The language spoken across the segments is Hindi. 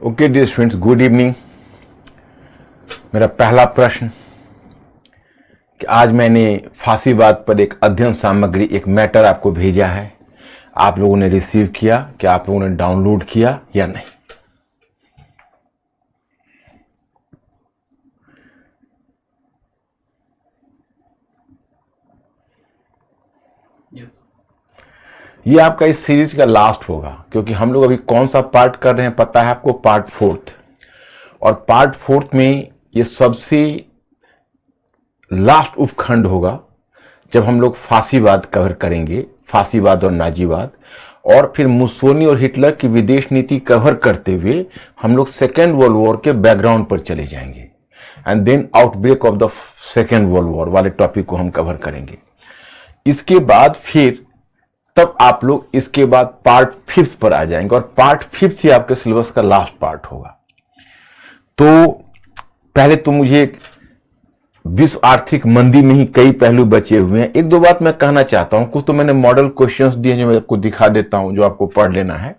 Okay dear students, good evening. मेरा पहला प्रश्न कि आज मैंने फासीवाद पर एक अध्ययन सामग्री, एक मैटर आपको भेजा है। आप लोगों ने रिसीव किया, क्या आप लोगों ने डाउनलोड किया या नहीं? yes. ये आपका इस सीरीज का लास्ट होगा, क्योंकि हम लोग अभी कौन सा पार्ट कर रहे हैं पता है आपको? पार्ट 4। और पार्ट 4 में ये सबसे लास्ट उपखंड होगा जब हम लोग फासीवाद कवर करेंगे, फासीवाद और नाजीवाद। और फिर मुसोलिनी और हिटलर की विदेश नीति कवर करते हुए हम लोग सेकेंड वर्ल्ड वॉर के बैकग्राउंड पर चले जाएंगे and then outbreak of the second world war वाले टॉपिक को हम कवर करेंगे। इसके बाद फिर तब आप लोग इसके बाद पार्ट 5 पर आ जाएंगे और पार्ट 5 ही आपके सिलेबस का लास्ट पार्ट होगा। तो पहले तो मुझे विश्व आर्थिक मंदी में ही कई पहलू बचे हुए हैं। एक दो बात मैं कहना चाहता हूं। कुछ तो मैंने मॉडल क्वेश्चंस दिए जो मैं आपको दिखा देता हूं, जो आपको पढ़ लेना है।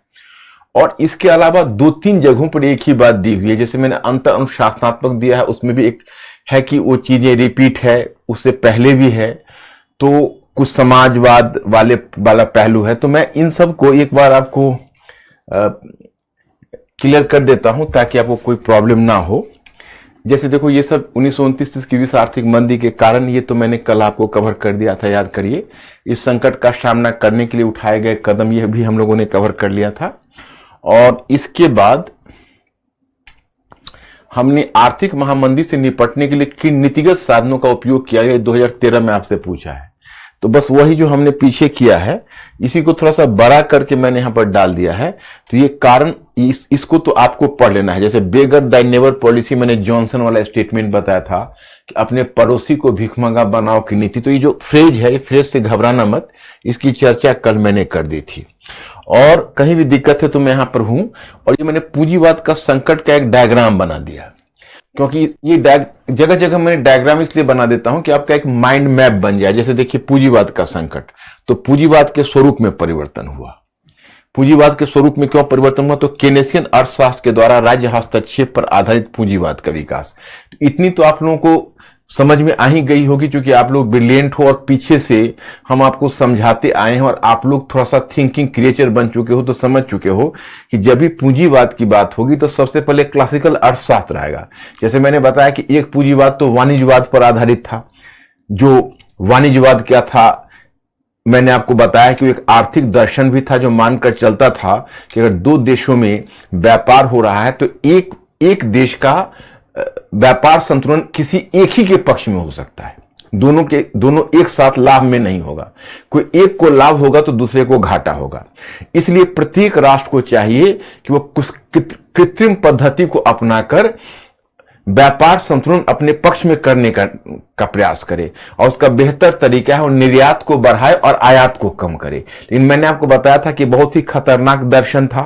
और इसके अलावा 2-3 जगहों पर एक ही बात दी हुई है। जैसे मैंने अंतर अनुशासनात्मक दिया है, उसमें भी एक है कि वो चीजें रिपीट है, उससे पहले भी है। तो कुछ समाजवाद वाला पहलू है। तो मैं इन सब को एक बार आपको क्लियर कर देता हूं ताकि आपको कोई प्रॉब्लम ना हो। जैसे देखो, ये सब 1929 की विश्व आर्थिक मंदी के कारण, ये तो मैंने कल आपको कवर कर दिया था, याद करिए। इस संकट का सामना करने के लिए उठाए गए कदम, यह भी हम लोगों ने कवर कर लिया था। और इसके बाद हमने आर्थिक महामंदी से निपटने के लिए किन नीतिगत साधनों का उपयोग किया गया 2013 में आपसे पूछा है। तो बस वही जो हमने पीछे किया है, इसी को थोड़ा सा बड़ा करके मैंने यहां पर डाल दिया है। तो ये कारण इसको तो आपको पढ़ लेना है। जैसे बेगर दाई नेबर पॉलिसी, मैंने जॉनसन वाला स्टेटमेंट बताया था कि अपने पड़ोसी को भीखमंगा बनाओ की नीति। तो ये जो फ्रेज है, फ्रेज से घबराना मत, इसकी चर्चा कल मैंने कर दी थी। और कहीं भी दिक्कत है तो मैं यहां पर हूं। और ये मैंने पूंजीवाद का संकट का एक डायग्राम बना दिया, क्योंकि ये जगह जगह मैंने डायग्राम इसलिए बना देता हूं कि आपका एक माइंड मैप बन जाए। जैसे देखिए, पूंजीवाद का संकट, तो पूंजीवाद के स्वरूप में परिवर्तन हुआ। पूंजीवाद के स्वरूप में क्यों परिवर्तन हुआ? तो केनेसियन अर्थशास्त्र के द्वारा राज्य हस्तक्षेप पर आधारित पूंजीवाद का विकास। इतनी तो आप लोगों को समझ में आ ही गई होगी, क्योंकि आप लोग ब्रिलियंट हो और पीछे से हम आपको समझाते आए हैं और आप लोग थोड़ा सा थिंकिंग क्रिएचर बन चुके हो, तो समझ चुके हो कि जब भी पूंजीवाद की बात होगी तो सबसे पहले क्लासिकल अर्थशास्त्र आएगा। जैसे मैंने बताया कि एक पूंजीवाद तो वाणिज्यवाद पर आधारित था। जो वाणिज्यवाद क्या था, मैंने आपको बताया कि एक आर्थिक दर्शन भी था जो मानकर चलता था कि अगर दो देशों में व्यापार हो रहा है तो एक देश का व्यापार संतुलन किसी एक ही के पक्ष में हो सकता है। दोनों एक साथ लाभ में नहीं होगा। कोई एक को लाभ होगा तो दूसरे को घाटा होगा। इसलिए प्रत्येक राष्ट्र को चाहिए कि वो कुछ कृत्रिम पद्धति को अपनाकर व्यापार संतुलन अपने पक्ष में करने का प्रयास करे। और उसका बेहतर तरीका है वो निर्यात को बढ़ाए और आयात को कम करे। लेकिन मैंने आपको बताया था कि बहुत ही खतरनाक दर्शन था,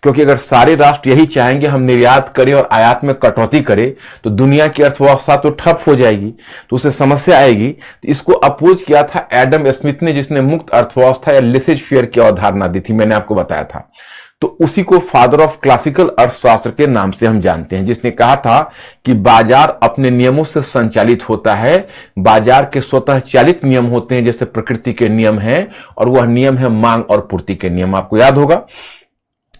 क्योंकि अगर सारे राष्ट्र यही चाहेंगे हम निर्यात करें और आयात में कटौती करें तो दुनिया की अर्थव्यवस्था तो ठप हो जाएगी, तो उससे समस्या आएगी। तो इसको अपोज किया था एडम स्मिथ ने, जिसने मुक्त अर्थव्यवस्था या लेसेज फेयर की अवधारणा दी थी, मैंने आपको बताया था। तो उसी को फादर ऑफ क्लासिकल अर्थशास्त्र के नाम से हम जानते हैं, जिसने कहा था कि बाजार अपने नियमों से संचालित होता है। बाजार के स्वतः चालित नियम होते हैं, जैसे प्रकृति के नियम हैं, और वह नियम है मांग और पूर्ति के नियम। आपको याद होगा।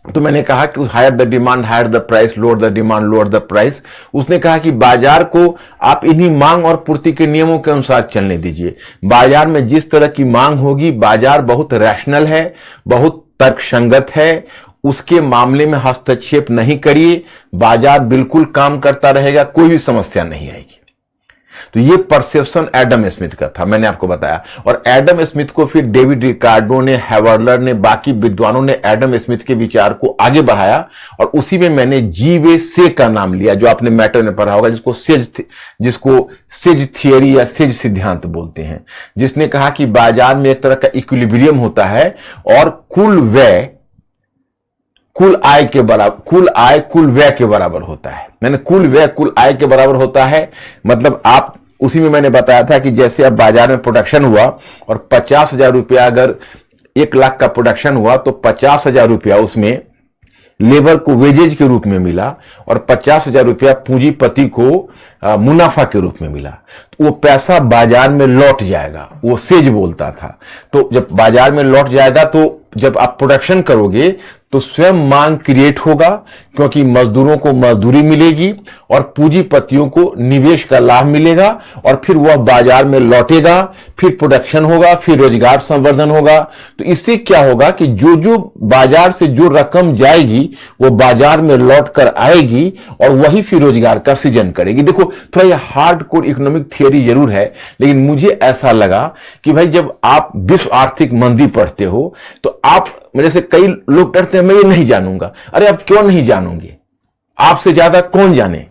तो मैंने कहा कि higher the demand higher the price, lower the demand lower the price. उसने कहा कि बाजार को आप इन्हीं मांग और पूर्ति के नियमों के अनुसार चलने दीजिए। बाजार में जिस तरह की मांग होगी, बाजार बहुत रैशनल है, बहुत तर्कसंगत है, उसके मामले में हस्तक्षेप नहीं करिए। बाजार बिल्कुल काम करता रहेगा, कोई भी समस्या नहीं आएगी। तो ये परसेप्शन एडम स्मिथ का था, मैंने आपको बताया। और एडम स्मिथ को फिर डेविड रिकार्डो ने, हैवर्लर ने, बाकी विद्वानों ने एडम स्मिथ के विचार को आगे बढ़ाया। और उसी में मैंने जीवे से का नाम लिया, जो आपने मैटर में पढ़ा होगा, जिसको सेज थियरी या सेज सिद्धांत बोलते हैं। जिसने कहा कि बाजार में एक तरह का इक्विलिब्रियम होता है और कुल व्यय कुल आय कुल व्यय के बराबर होता है। मैंने कुल व्यय कुल आय के बराबर होता है, मतलब आप उसी में मैंने बताया था कि जैसे अब बाजार में प्रोडक्शन हुआ और 50,000 रुपया, अगर 1 लाख का प्रोडक्शन हुआ तो 50,000 रुपया उसमें लेबर को वेजेज के रूप में मिला और 50,000 रुपया पूंजीपति को मुनाफा के रूप में मिला, तो वो पैसा बाजार में लौट जाएगा, वो सेज बोलता था। तो जब बाजार में लौट जाएगा तो जब आप प्रोडक्शन करोगे तो स्वयं मांग क्रिएट होगा, क्योंकि मजदूरों को मजदूरी मिलेगी और पूंजीपतियों को निवेश का लाभ मिलेगा और फिर वह बाजार में लौटेगा, फिर प्रोडक्शन होगा, फिर रोजगार संवर्धन होगा। तो इससे क्या होगा कि जो जो बाजार से जो रकम जाएगी वो बाजार में लौट कर आएगी और वही फिर रोजगार का सृजन करेगी। देखो, थोड़ा यह हार्डकोर इकोनॉमिक थियरी जरूर है, लेकिन मुझे ऐसा लगा कि भाई जब आप विश्व आर्थिक मंदी पढ़ते हो तो आप, मेरे से कई लोग डरते हैं मैं ये नहीं जानूंगा। अरे आप क्यों नहीं जानोगे? आपसे ज्यादा कौन जाने।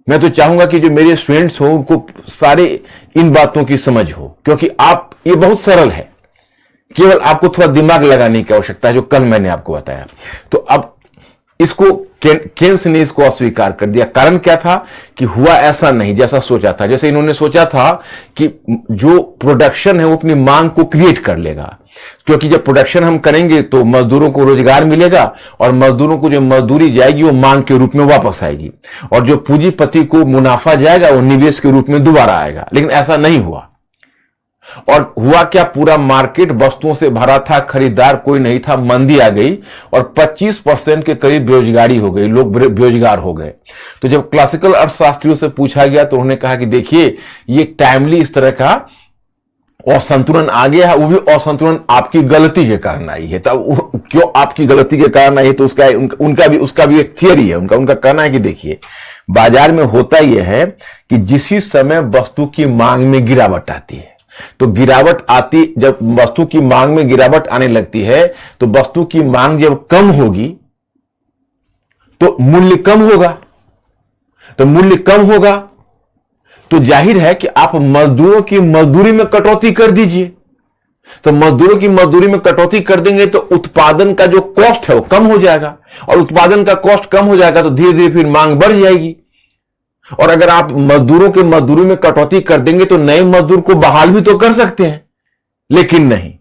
मैं तो चाहूंगा कि जो मेरे स्टूडेंट्स हो उनको सारे इन बातों की समझ हो, क्योंकि आप, ये बहुत सरल है, केवल आपको थोड़ा दिमाग लगाने की आवश्यकता है, जो कल मैंने आपको बताया। तो अब इसको केन्स ने इसको अस्वीकार कर दिया। कारण क्या था कि हुआ ऐसा नहीं जैसा सोचा था। जैसे इन्होंने सोचा था कि जो प्रोडक्शन है वो अपनी मांग को क्रिएट कर लेगा, क्योंकि जब प्रोडक्शन हम करेंगे तो मजदूरों को रोजगार मिलेगा और मजदूरों को जो मजदूरी जाएगी वो मांग के रूप में वापस आएगी और जो पूंजीपति को मुनाफा जाएगा वो निवेश के रूप में दोबारा आएगा। लेकिन ऐसा नहीं हुआ। और हुआ क्या, पूरा मार्केट वस्तुओं से भरा था, खरीदार कोई नहीं था, मंदी आ गई और 25% के करीब बेरोजगारी हो गई, लोग बेरोजगार हो गए। तो जब क्लासिकल अर्थशास्त्रियों से पूछा गया तो उन्होंने कहा कि देखिए, ये टाइमली इस तरह का असंतुलन आ गया है, वो भी असंतुलन आपकी गलती के कारण आई है। तब क्यों आपकी गलती के कारण आई है, तो उसका भी एक थियरी है। उनका कहना है कि देखिए, बाजार में होता यह है कि जिस समय वस्तु की मांग में गिरावट आती है, तो गिरावट आती, जब वस्तु की मांग में गिरावट आने लगती है तो वस्तु की मांग जब कम होगी तो मूल्य कम होगा। तो मूल्य कम होगा तो जाहिर है कि आप मजदूरों की मजदूरी में कटौती कर दीजिए। तो मजदूरों की मजदूरी में कटौती कर देंगे तो उत्पादन का जो कॉस्ट है वो कम हो जाएगा और उत्पादन का कॉस्ट कम हो जाएगा तो धीरे धीरे फिर मांग बढ़ जाएगी। और अगर आप मजदूरों के मजदूरी में कटौती कर देंगे तो नए मजदूर को बहाल भी तो कर सकते हैं, लेकिन नहीं।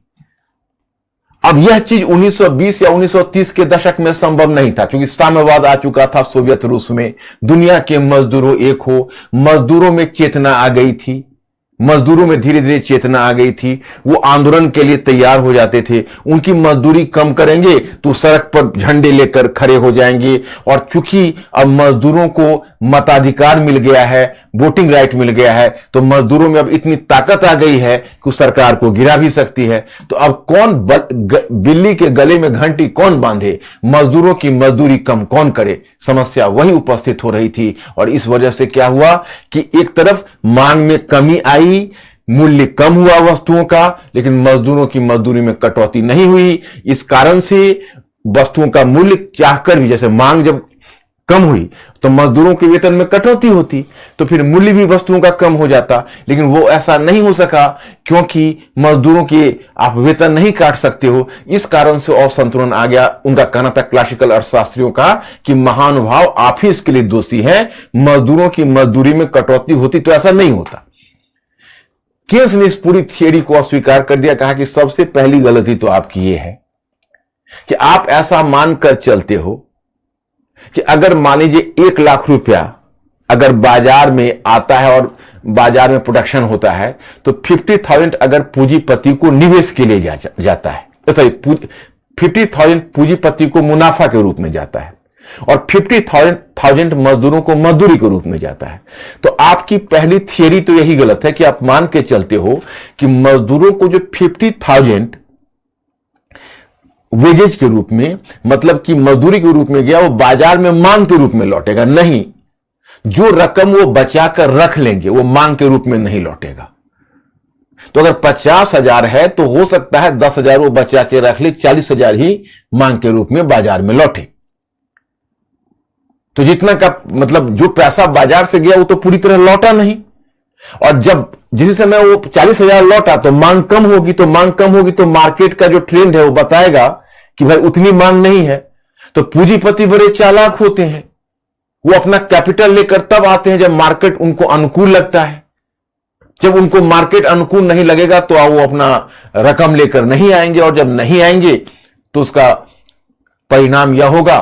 अब यह चीज 1920 या 1930 के दशक में संभव नहीं था, क्योंकि साम्यवाद आ चुका था सोवियत रूस में, दुनिया के मजदूरों एक हो, मजदूरों में चेतना आ गई थी, मजदूरों में धीरे धीरे चेतना आ गई थी, वो आंदोलन के लिए तैयार हो जाते थे। उनकी मजदूरी कम करेंगे तो सड़क पर झंडे लेकर खड़े हो जाएंगे। और चूंकि अब मजदूरों को मताधिकार मिल गया है, वोटिंग राइट मिल गया है, तो मजदूरों में अब इतनी ताकत आ गई है कि सरकार को गिरा भी सकती है। तो अब कौन बिल्ली के गले में घंटी कौन बांधे, मजदूरों की मजदूरी कम कौन करे, समस्या वही उपस्थित हो रही थी। और इस वजह से क्या हुआ कि एक तरफ मांग में कमी आई, मूल्य कम हुआ वस्तुओं का, लेकिन मजदूरों की मजदूरी में कटौती नहीं हुई। इस कारण से वस्तुओं का मूल्य चाहकर भी, जैसे मांग जब कम हुई तो मजदूरों के वेतन में कटौती होती, तो फिर मूल्य भी वस्तुओं का कम हो जाता, लेकिन वो ऐसा नहीं हो सका क्योंकि मजदूरों के आप वेतन नहीं काट सकते हो। इस कारण से असंतुलन आ गया। उनका कहना था क्लासिकल अर्थशास्त्रियों का कि महानुभाव आप ही इसके लिए दोषी हैं, मजदूरों की मजदूरी में कटौती होती तो ऐसा नहीं होता। केन्स ने इस पूरी थियरी को अस्वीकार कर दिया, कहा कि सबसे पहली गलती तो आपकी यह है कि आप ऐसा मानकर चलते हो कि अगर मान लीजिए 1 लाख रुपया अगर बाजार में आता है और बाजार में प्रोडक्शन होता है तो 50,000 अगर पूंजीपति को निवेश के लिए जाता है, तो 50,000 पूंजीपति को मुनाफा के रूप में जाता है और 50,000 मजदूरों को मजदूरी के रूप में जाता है। तो आपकी पहली थियरी तो यही गलत है कि आप मान के चलते हो कि मजदूरों को जो 50,000 वेजेज के रूप में, मतलब कि मजदूरी के रूप में गया, वो बाजार में मांग के रूप में लौटेगा। नहीं, जो रकम वो बचा कर रख लेंगे वो मांग के रूप में नहीं लौटेगा। तो अगर 50,000 है तो हो सकता है 10,000 वो बचा के रख ले, 40,000 ही मांग के रूप में बाजार में लौटे। तो जितना का मतलब जो पैसा बाजार से गया वो तो पूरी तरह लौटा नहीं। और जब जिस समय वो 40,000 लौटा तो मांग कम होगी, तो मांग कम होगी तो मार्केट का जो ट्रेंड है वो बताएगा कि भाई उतनी मांग नहीं है। तो पूंजीपति बड़े चालाक होते हैं, वो अपना कैपिटल लेकर तब आते हैं जब मार्केट उनको अनुकूल लगता है। जब उनको मार्केट अनुकूल नहीं लगेगा तो वो अपना रकम लेकर नहीं आएंगे, और जब नहीं आएंगे तो उसका परिणाम यह होगा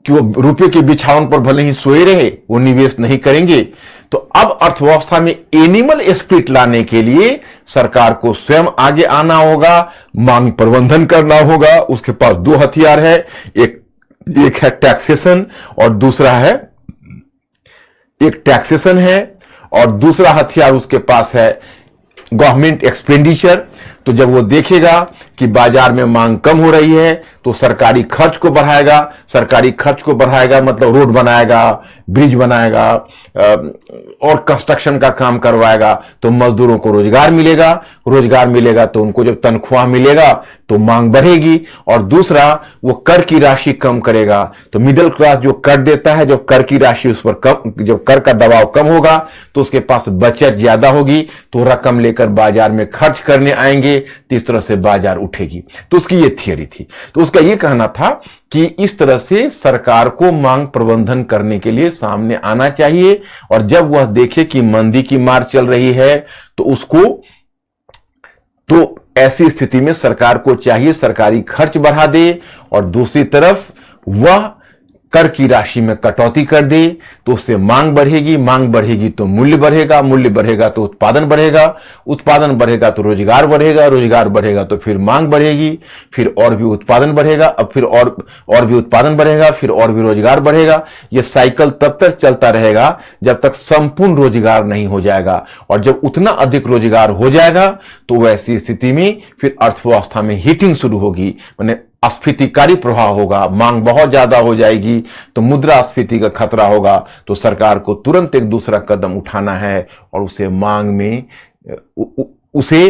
कि वो रुपये के बिछावन पर भले ही सोए रहे, वो निवेश नहीं करेंगे। तो अब अर्थव्यवस्था में एनिमल स्पिरिट लाने के लिए सरकार को स्वयं आगे आना होगा, मांग प्रबंधन करना होगा। उसके पास दो हथियार है, एक है टैक्सेशन और दूसरा है, एक टैक्सेशन है और दूसरा हथियार उसके पास है गवर्नमेंट एक्सपेंडिचर। तो जब वो देखेगा कि बाजार में मांग कम हो रही है तो सरकारी खर्च को बढ़ाएगा। सरकारी खर्च को बढ़ाएगा मतलब रोड बनाएगा, ब्रिज बनाएगा और कंस्ट्रक्शन का काम करवाएगा, तो मजदूरों को रोजगार मिलेगा। रोजगार मिलेगा तो उनको जब तनख्वाह मिलेगा तो मांग बढ़ेगी। और दूसरा, वो कर की राशि कम करेगा। तो मिडिल क्लास जो कर देता है, जब कर की राशि उस पर कम, जब कर का दबाव कम होगा तो उसके पास बचत ज्यादा होगी, तो रकम लेकर बाजार में खर्च करने आएंगे, तो इस तरह से बाजार उठेगी। तो उसकी ये थियरी थी। तो उसका ये कहना था कि इस तरह से सरकार को मांग प्रबंधन करने के लिए सामने आना चाहिए। और जब वह देखे कि मंदी की मार चल रही है तो उसको, तो ऐसी स्थिति में सरकार को चाहिए सरकारी खर्च बढ़ा दे और दूसरी तरफ वह कर की राशि में कटौती कर दे, तो उससे मांग बढ़ेगी। मांग बढ़ेगी तो मूल्य बढ़ेगा, मूल्य बढ़ेगा तो उत्पादन बढ़ेगा, उत्पादन बढ़ेगा तो रोजगार बढ़ेगा, रोजगार बढ़ेगा तो फिर मांग बढ़ेगी, फिर और भी उत्पादन बढ़ेगा, अब फिर और भी उत्पादन बढ़ेगा, फिर और भी रोजगार बढ़ेगा। यह साइकिल तब तक चलता रहेगा जब तक संपूर्ण रोजगार नहीं हो जाएगा। और जब उतना अधिक रोजगार हो जाएगा तो वैसी स्थिति में फिर अर्थव्यवस्था में हीटिंग शुरू होगी, माने अस्फीतिकारी प्रभाव होगा, मांग बहुत ज्यादा हो जाएगी, तो मुद्रास्फीति का खतरा होगा। तो सरकार को तुरंत एक दूसरा कदम उठाना है और उसे मांग में उसे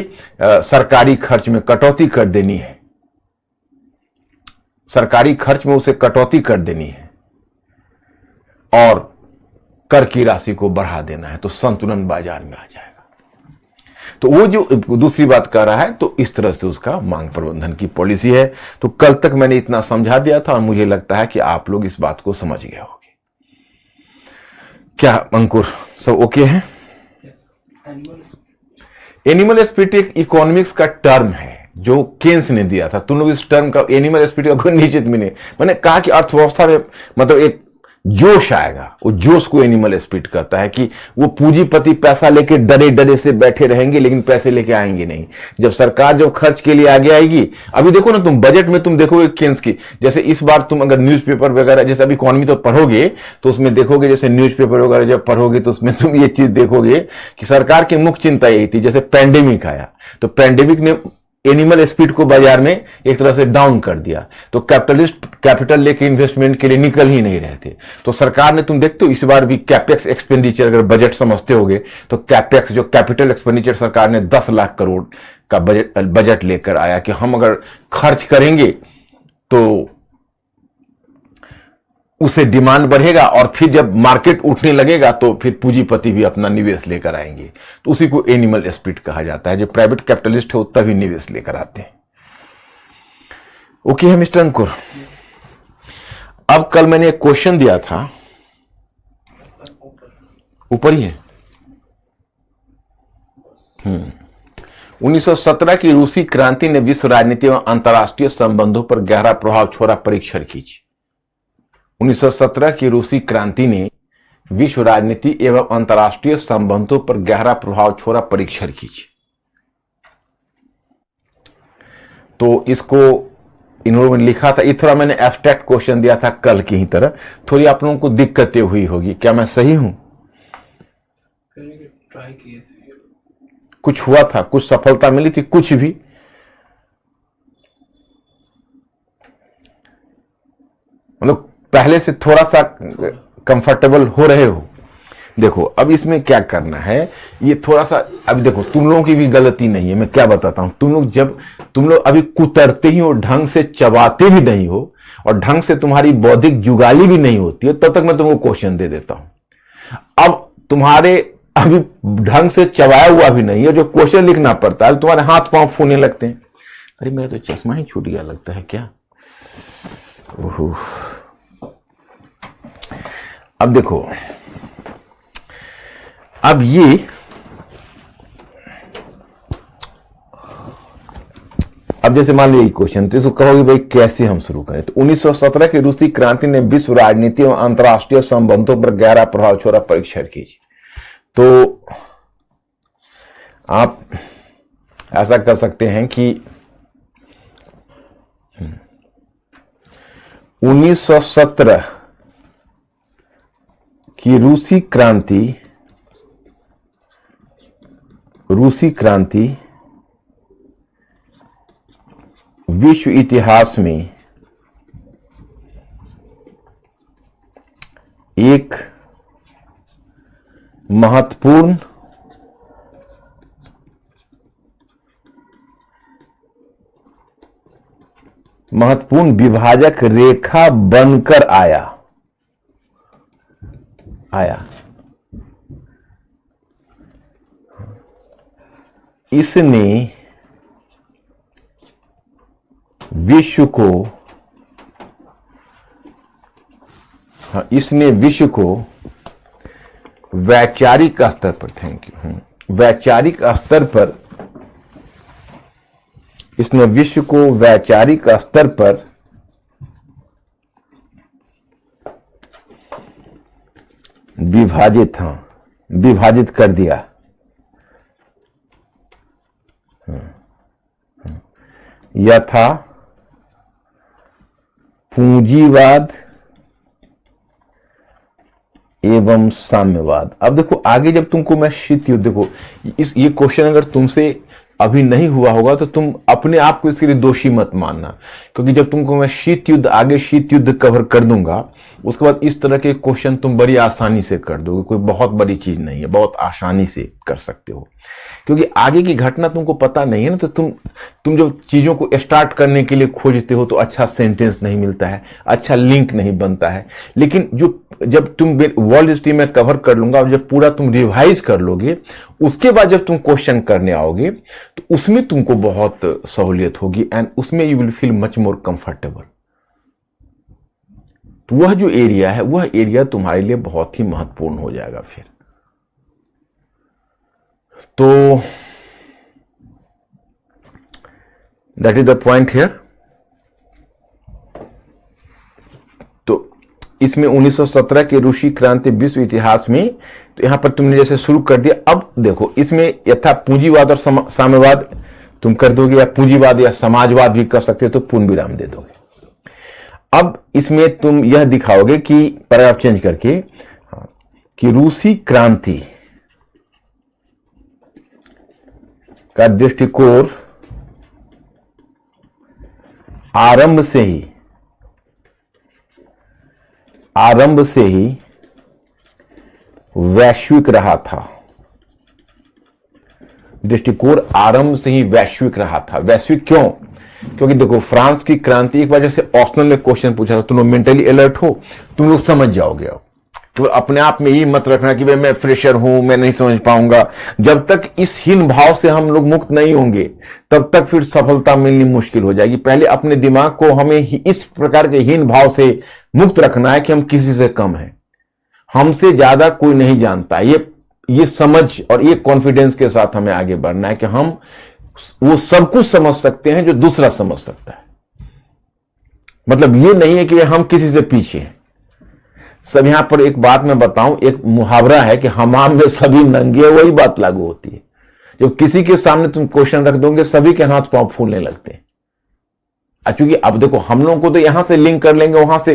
सरकारी खर्च में कटौती कर देनी है। सरकारी खर्च में उसे कटौती कर देनी है और कर की राशि को बढ़ा देना है, तो संतुलन बाजार में आ जाएगा। तो वो जो दूसरी बात कर रहा है, तो इस तरह से उसका मांग प्रबंधन की पॉलिसी है। तो कल तक मैंने इतना समझा दिया था और मुझे लगता है कि आप लोग इस बात को समझ गए होंगे। क्या अंकुर, सब ओके है? एनिमल स्पिरिट एक इकोनॉमिक्स का टर्म है जो केन्स ने दिया था। तुम लोग इस टर्म का, एनिमल स्पिरिट का कोई निश्चित भी नहीं, मैंने कहा कि अर्थव्यवस्था में मतलब एक जोश आएगा, वो जोश को एनिमल स्पिरिट कहता है कि वो पूंजीपति पैसा लेके डरे डरे से बैठे रहेंगे लेकिन पैसे लेके आएंगे नहीं। जब सरकार जब खर्च के लिए आगे आएगी, अभी देखो ना तुम बजट में तुम देखोगे केन्स की, जैसे इस बार तुम अगर न्यूज़पेपर वगैरह, जैसे अभी इकोनॉमी तो पढ़ोगे तो उसमें देखोगे, जैसे न्यूज़पेपर वगैरह जब पढ़ोगे तो उसमें तुम ये चीज देखोगे कि सरकार की मुख्य चिंता यही थी। जैसे पैंडेमिक आया तो पैंडेमिक ने एनिमल स्पिरिट को बाजार में एक तरह से डाउन कर दिया, तो कैपिटलिस्ट कैपिटल लेके इन्वेस्टमेंट के लिए निकल ही नहीं रहे थे। तो सरकार ने, तुम देखते हो इस बार भी कैपेक्स एक्सपेंडिचर, अगर बजट समझते होगे तो कैपेक्स जो कैपिटल एक्सपेंडिचर सरकार ने 10 लाख करोड़ का बजट लेकर आया कि हम अगर खर्च करेंगे तो उसे डिमांड बढ़ेगा और फिर जब मार्केट उठने लगेगा तो फिर पूंजीपति भी अपना निवेश लेकर आएंगे। तो उसी को एनिमल स्पिरिट कहा जाता है। जो प्राइवेट कैपिटलिस्ट है वो तभी निवेश लेकर आते हैं। ओके है मिस्टर अंकुर? अब कल मैंने एक क्वेश्चन दिया था, ऊपर ही है। 1917 की रूसी क्रांति ने विश्व राजनीति एवं अंतर्राष्ट्रीय संबंधों पर गहरा प्रभाव छोड़ा, परीक्षण कीजिए। 1917 की रूसी क्रांति ने विश्व राजनीति एवं अंतर्राष्ट्रीय संबंधों पर गहरा प्रभाव छोड़ा, परीक्षण कीजिए। तो इसको इन्होंने लिखा था, ये थोड़ा मैंने एब्स्ट्रैक्ट क्वेश्चन दिया था कल की ही तरह, थोड़ी आप लोगों को दिक्कतें हुई होगी। क्या मैं सही हूं? ट्राई किए थे, कुछ हुआ था, कुछ सफलता मिली थी, कुछ भी? मतलब पहले से थोड़ा सा कंफर्टेबल हो रहे हो? देखो अब इसमें क्या करना है, ये थोड़ा सा, अभी देखो तुम लोगों की भी गलती नहीं है, मैं क्या बताता हूं। तुम लोग अभी कुतरते ही हो, ढंग से चबाते भी नहीं हो और ढंग से तुम्हारी बौद्धिक जुगाली भी नहीं होती है, तब तक मैं तुमको क्वेश्चन दे देता हूं। अब तुम्हारे अभी ढंग से चबाया हुआ भी नहीं है, जो क्वेश्चन लिखना पड़ता है, तुम्हारे हाथ पांव फूलने लगते हैं। अरे मेरा तो चश्मा ही छूट गया लगता है क्या? ओह, अब देखो, अब अब जैसे मान लीजिए क्वेश्चन, तो इसको कहोगे भाई कैसे हम शुरू करें। तो 1917 की रूसी क्रांति ने विश्व राजनीति एवं अंतर्राष्ट्रीय संबंधों पर गहरा प्रभाव छोड़ा। परीक्षण कीजिए। तो आप ऐसा कर सकते हैं कि 1917 की रूसी क्रांति विश्व इतिहास में एक महत्वपूर्ण विभाजक रेखा बनकर आया। इसने विश्व को वैचारिक स्तर पर, वैचारिक स्तर पर, इसने विश्व को वैचारिक स्तर पर विभाजित कर दिया। यथा पूंजीवाद एवं साम्यवाद। अब देखो आगे जब तुमको मैं शीत युद्ध, देखो ये क्वेश्चन अगर तुमसे अभी नहीं हुआ होगा तो तुम अपने आप को इसके लिए दोषी मत मानना, क्योंकि जब तुमको मैं शीत युद्ध कवर कर दूंगा, उसके बाद इस तरह के क्वेश्चन तुम बड़ी आसानी से कर दोगे। कोई बहुत बड़ी चीज नहीं है, बहुत आसानी से कर सकते हो, क्योंकि आगे की घटना तुमको पता नहीं है ना। तो तुम जब चीजों को स्टार्ट करने के लिए खोजते हो तो अच्छा सेंटेंस नहीं मिलता है, अच्छा लिंक नहीं बनता है। लेकिन जब तुम वर्ल्ड हिस्ट्री में कवर कर लूंगा और जब पूरा तुम रिवाइज कर लोगे, उसके बाद जब तुम क्वेश्चन करने आओगे तो उसमें तुमको बहुत सहूलियत होगी एंड उसमें you will feel much more comfortable. तो वह जो एरिया है, वह एरिया तुम्हारे लिए बहुत ही महत्वपूर्ण हो जाएगा फिर। तो that is the point here. तो इसमें 1917 की रूसी क्रांति विश्व इतिहास में, तो यहां पर तुमने जैसे शुरू कर दिया। अब देखो इसमें यथा पूंजीवाद और साम्यवाद तुम कर दोगे, या पूंजीवाद या समाजवाद भी कर सकते हो, तो पूर्ण विराम दे दोगे। अब इसमें तुम यह दिखाओगे कि पैराग्राफ चेंज करके कि रूसी क्रांति का दृष्टिकोण आरंभ से ही वैश्विक रहा था। दृष्टिकोण आरंभ से ही वैश्विक रहा था। वैश्विक क्यों? क्योंकि देखो फ्रांस की क्रांति, एक बार जैसे ऑप्शनल में क्वेश्चन पूछा था, तुम लोग मेंटली अलर्ट हो, तुम लोग समझ जाओगे। अब तो अपने आप में ये मत रखना कि भाई मैं फ्रेशर हूं, मैं नहीं समझ पाऊंगा। जब तक इस हीन भाव से हम लोग मुक्त नहीं होंगे तब तक फिर सफलता मिलनी मुश्किल हो जाएगी। पहले अपने दिमाग को हमें इस प्रकार के हीन भाव से मुक्त रखना है कि हम किसी से कम हैं, हमसे ज्यादा कोई नहीं जानता। ये समझ और ये कॉन्फिडेंस के साथ हमें आगे बढ़ना है कि हम वो सब कुछ समझ सकते हैं जो दूसरा समझ सकता है। मतलब ये नहीं है कि हम किसी से पीछे हैं। सब यहां पर एक बात मैं बताऊं, एक मुहावरा है कि हमाम में सभी नंगे, वही बात लागू होती है। जब किसी के सामने तुम क्वेश्चन रख दोगे, सभी के हाथ पांव फूलने लगते हैं। चूंकि अब देखो हम लोगों को तो यहां से लिंक कर लेंगे, वहां से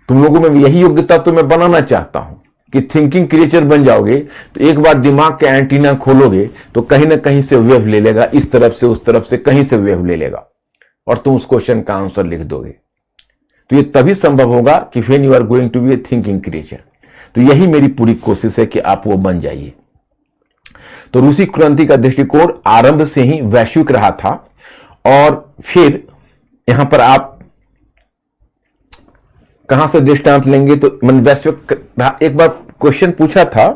तुम लोगों में यही योग्यता तो मैं बनाना चाहता हूं कि थिंकिंग क्रिएचर बन जाओगे। तो एक बार दिमाग के एंटीना खोलोगे तो कहीं ना कहीं से वेव ले लेगा, इस तरफ से उस तरफ से कहीं से वेव ले लेगा और तुम उस क्वेश्चन का आंसर लिख दोगे। तो ये तभी संभव होगा कि when you are going to be a thinking creature. तो यही मेरी पूरी कोशिश है कि आप वो बन जाइए। तो रूसी क्रांति का दृष्टिकोण आरंभ से ही वैश्विक रहा था। और फिर यहां पर आप कहां से दृष्टांत लेंगे? तो वैश्विक, एक बार क्वेश्चन पूछा था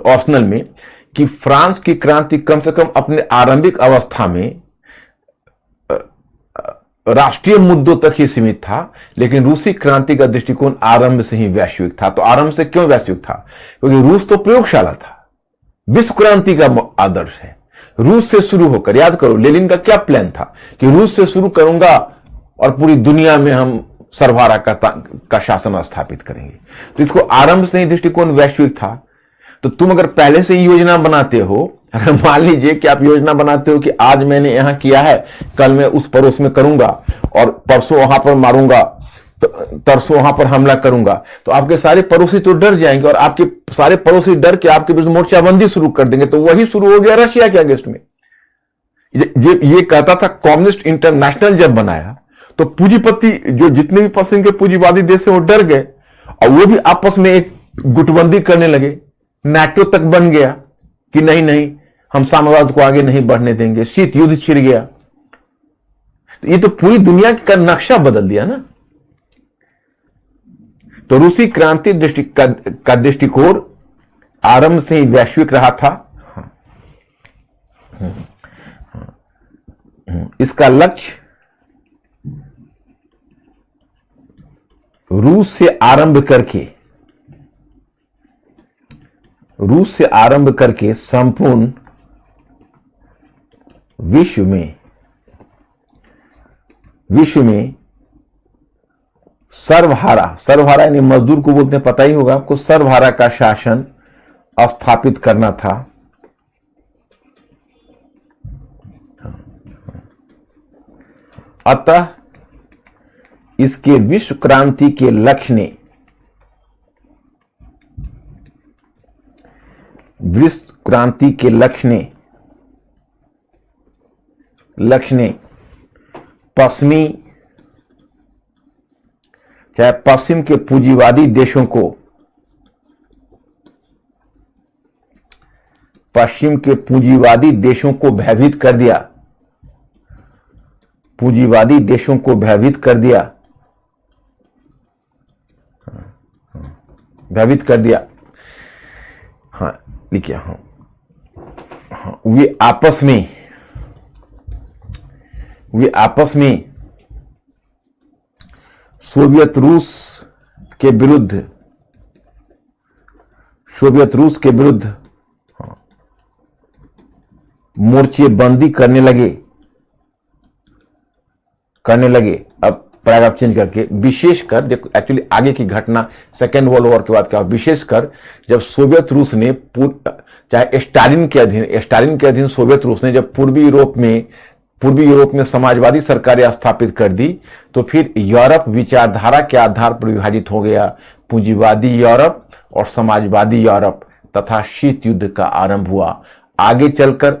ऑप्शनल में कि फ्रांस की क्रांति कम से कम अपने आरंभिक अवस्था में राष्ट्रीय मुद्दों तक ही सीमित था, लेकिन रूसी क्रांति का दृष्टिकोण आरंभ से ही वैश्विक था। तो आरंभ से क्यों वैश्विक था? क्योंकि रूस तो प्रयोगशाला था, विश्व क्रांति का आदर्श है। रूस से शुरू होकर, याद करो लेनिन का क्या प्लान था कि रूस से शुरू करूंगा और पूरी दुनिया में हम सर्वहारा का शासन स्थापित करेंगे। तो इसको आरंभ से ही दृष्टिकोण वैश्विक था। तो तुम अगर पहले से ही योजना बनाते हो, अगर मान लीजिए कि आप योजना बनाते हो कि आज मैंने यहां किया है, कल मैं उस पड़ोस में करूंगा और परसों वहां पर मारूंगा, तरसों वहां पर हमला करूंगा, तो आपके सारे पड़ोसी तो डर जाएंगे और आपके सारे पड़ोसी डर के आपके विरुद्ध मोर्चाबंदी शुरू कर देंगे। तो वही शुरू हो गया रशिया के अगेंस्ट में। ये कहता था कम्युनिस्ट इंटरनेशनल जब बनाया तो पूंजीपति जो जितने भी पश्चिम के पूंजीवादी देश हैं वो डर गए और वो भी आपस में एक गुटबंदी करने लगे। नाटो तक बन गया कि नहीं नहीं हम साम्यवाद को आगे नहीं बढ़ने देंगे, शीत युद्ध छिड़ गया। तो ये तो पूरी दुनिया का नक्शा बदल दिया ना। तो रूसी क्रांति का दृष्टिकोण आरंभ से ही वैश्विक रहा था। इसका लक्ष्य रूस से आरंभ करके संपूर्ण विश्व में सर्वहारा यानी मजदूर को बोलते हैं, पता ही होगा आपको, सर्वहारा का शासन स्थापित करना था। अतः इसके विश्व क्रांति के लक्ष्य ने पश्चिमी, चाहे पश्चिम के पूंजीवादी देशों को भयभीत कर दिया। हाँ लिखिए। हाँ, वे आपस में सोवियत रूस के विरुद्ध मोर्चेबंदी करने लगे। अब पैराग्राफ चेंज करके, विशेषकर देखो एक्चुअली आगे की घटना सेकेंड वर्ल्ड वॉर के बाद क्या, विशेषकर जब सोवियत रूस ने चाहे स्टालिन के अधीन सोवियत रूस ने जब पूर्वी यूरोप में समाजवादी सरकारें स्थापित कर दी, तो फिर यूरोप विचारधारा के आधार पर विभाजित हो गया। पूंजीवादी यूरोप और समाजवादी यूरोप, तथा शीत युद्ध का आरंभ हुआ। आगे चलकर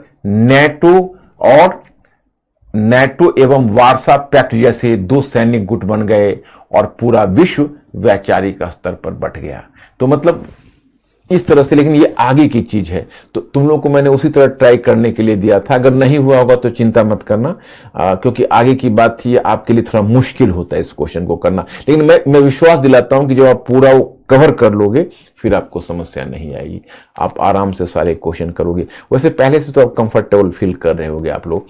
नेटो एवं वार्सा पैक्ट जैसे दो सैनिक गुट बन गए और पूरा विश्व वैचारिक स्तर पर बंट गया। तो मतलब इस तरह से, लेकिन ये आगे की चीज है, तो तुम लोग को मैंने उसी तरह ट्राई करने के लिए दिया था। अगर नहीं हुआ होगा तो चिंता मत करना, क्योंकि आगे की बात थी, आपके लिए थोड़ा मुश्किल होता है इस क्वेश्चन को करना। लेकिन मैं विश्वास दिलाता हूं कि जब आप पूरा वो कवर कर लोगे फिर आपको समस्या नहीं आएगी, आप आराम से सारे क्वेश्चन करोगे। वैसे पहले से तो आप कंफर्टेबल फील कर रहे होगे आप लोग,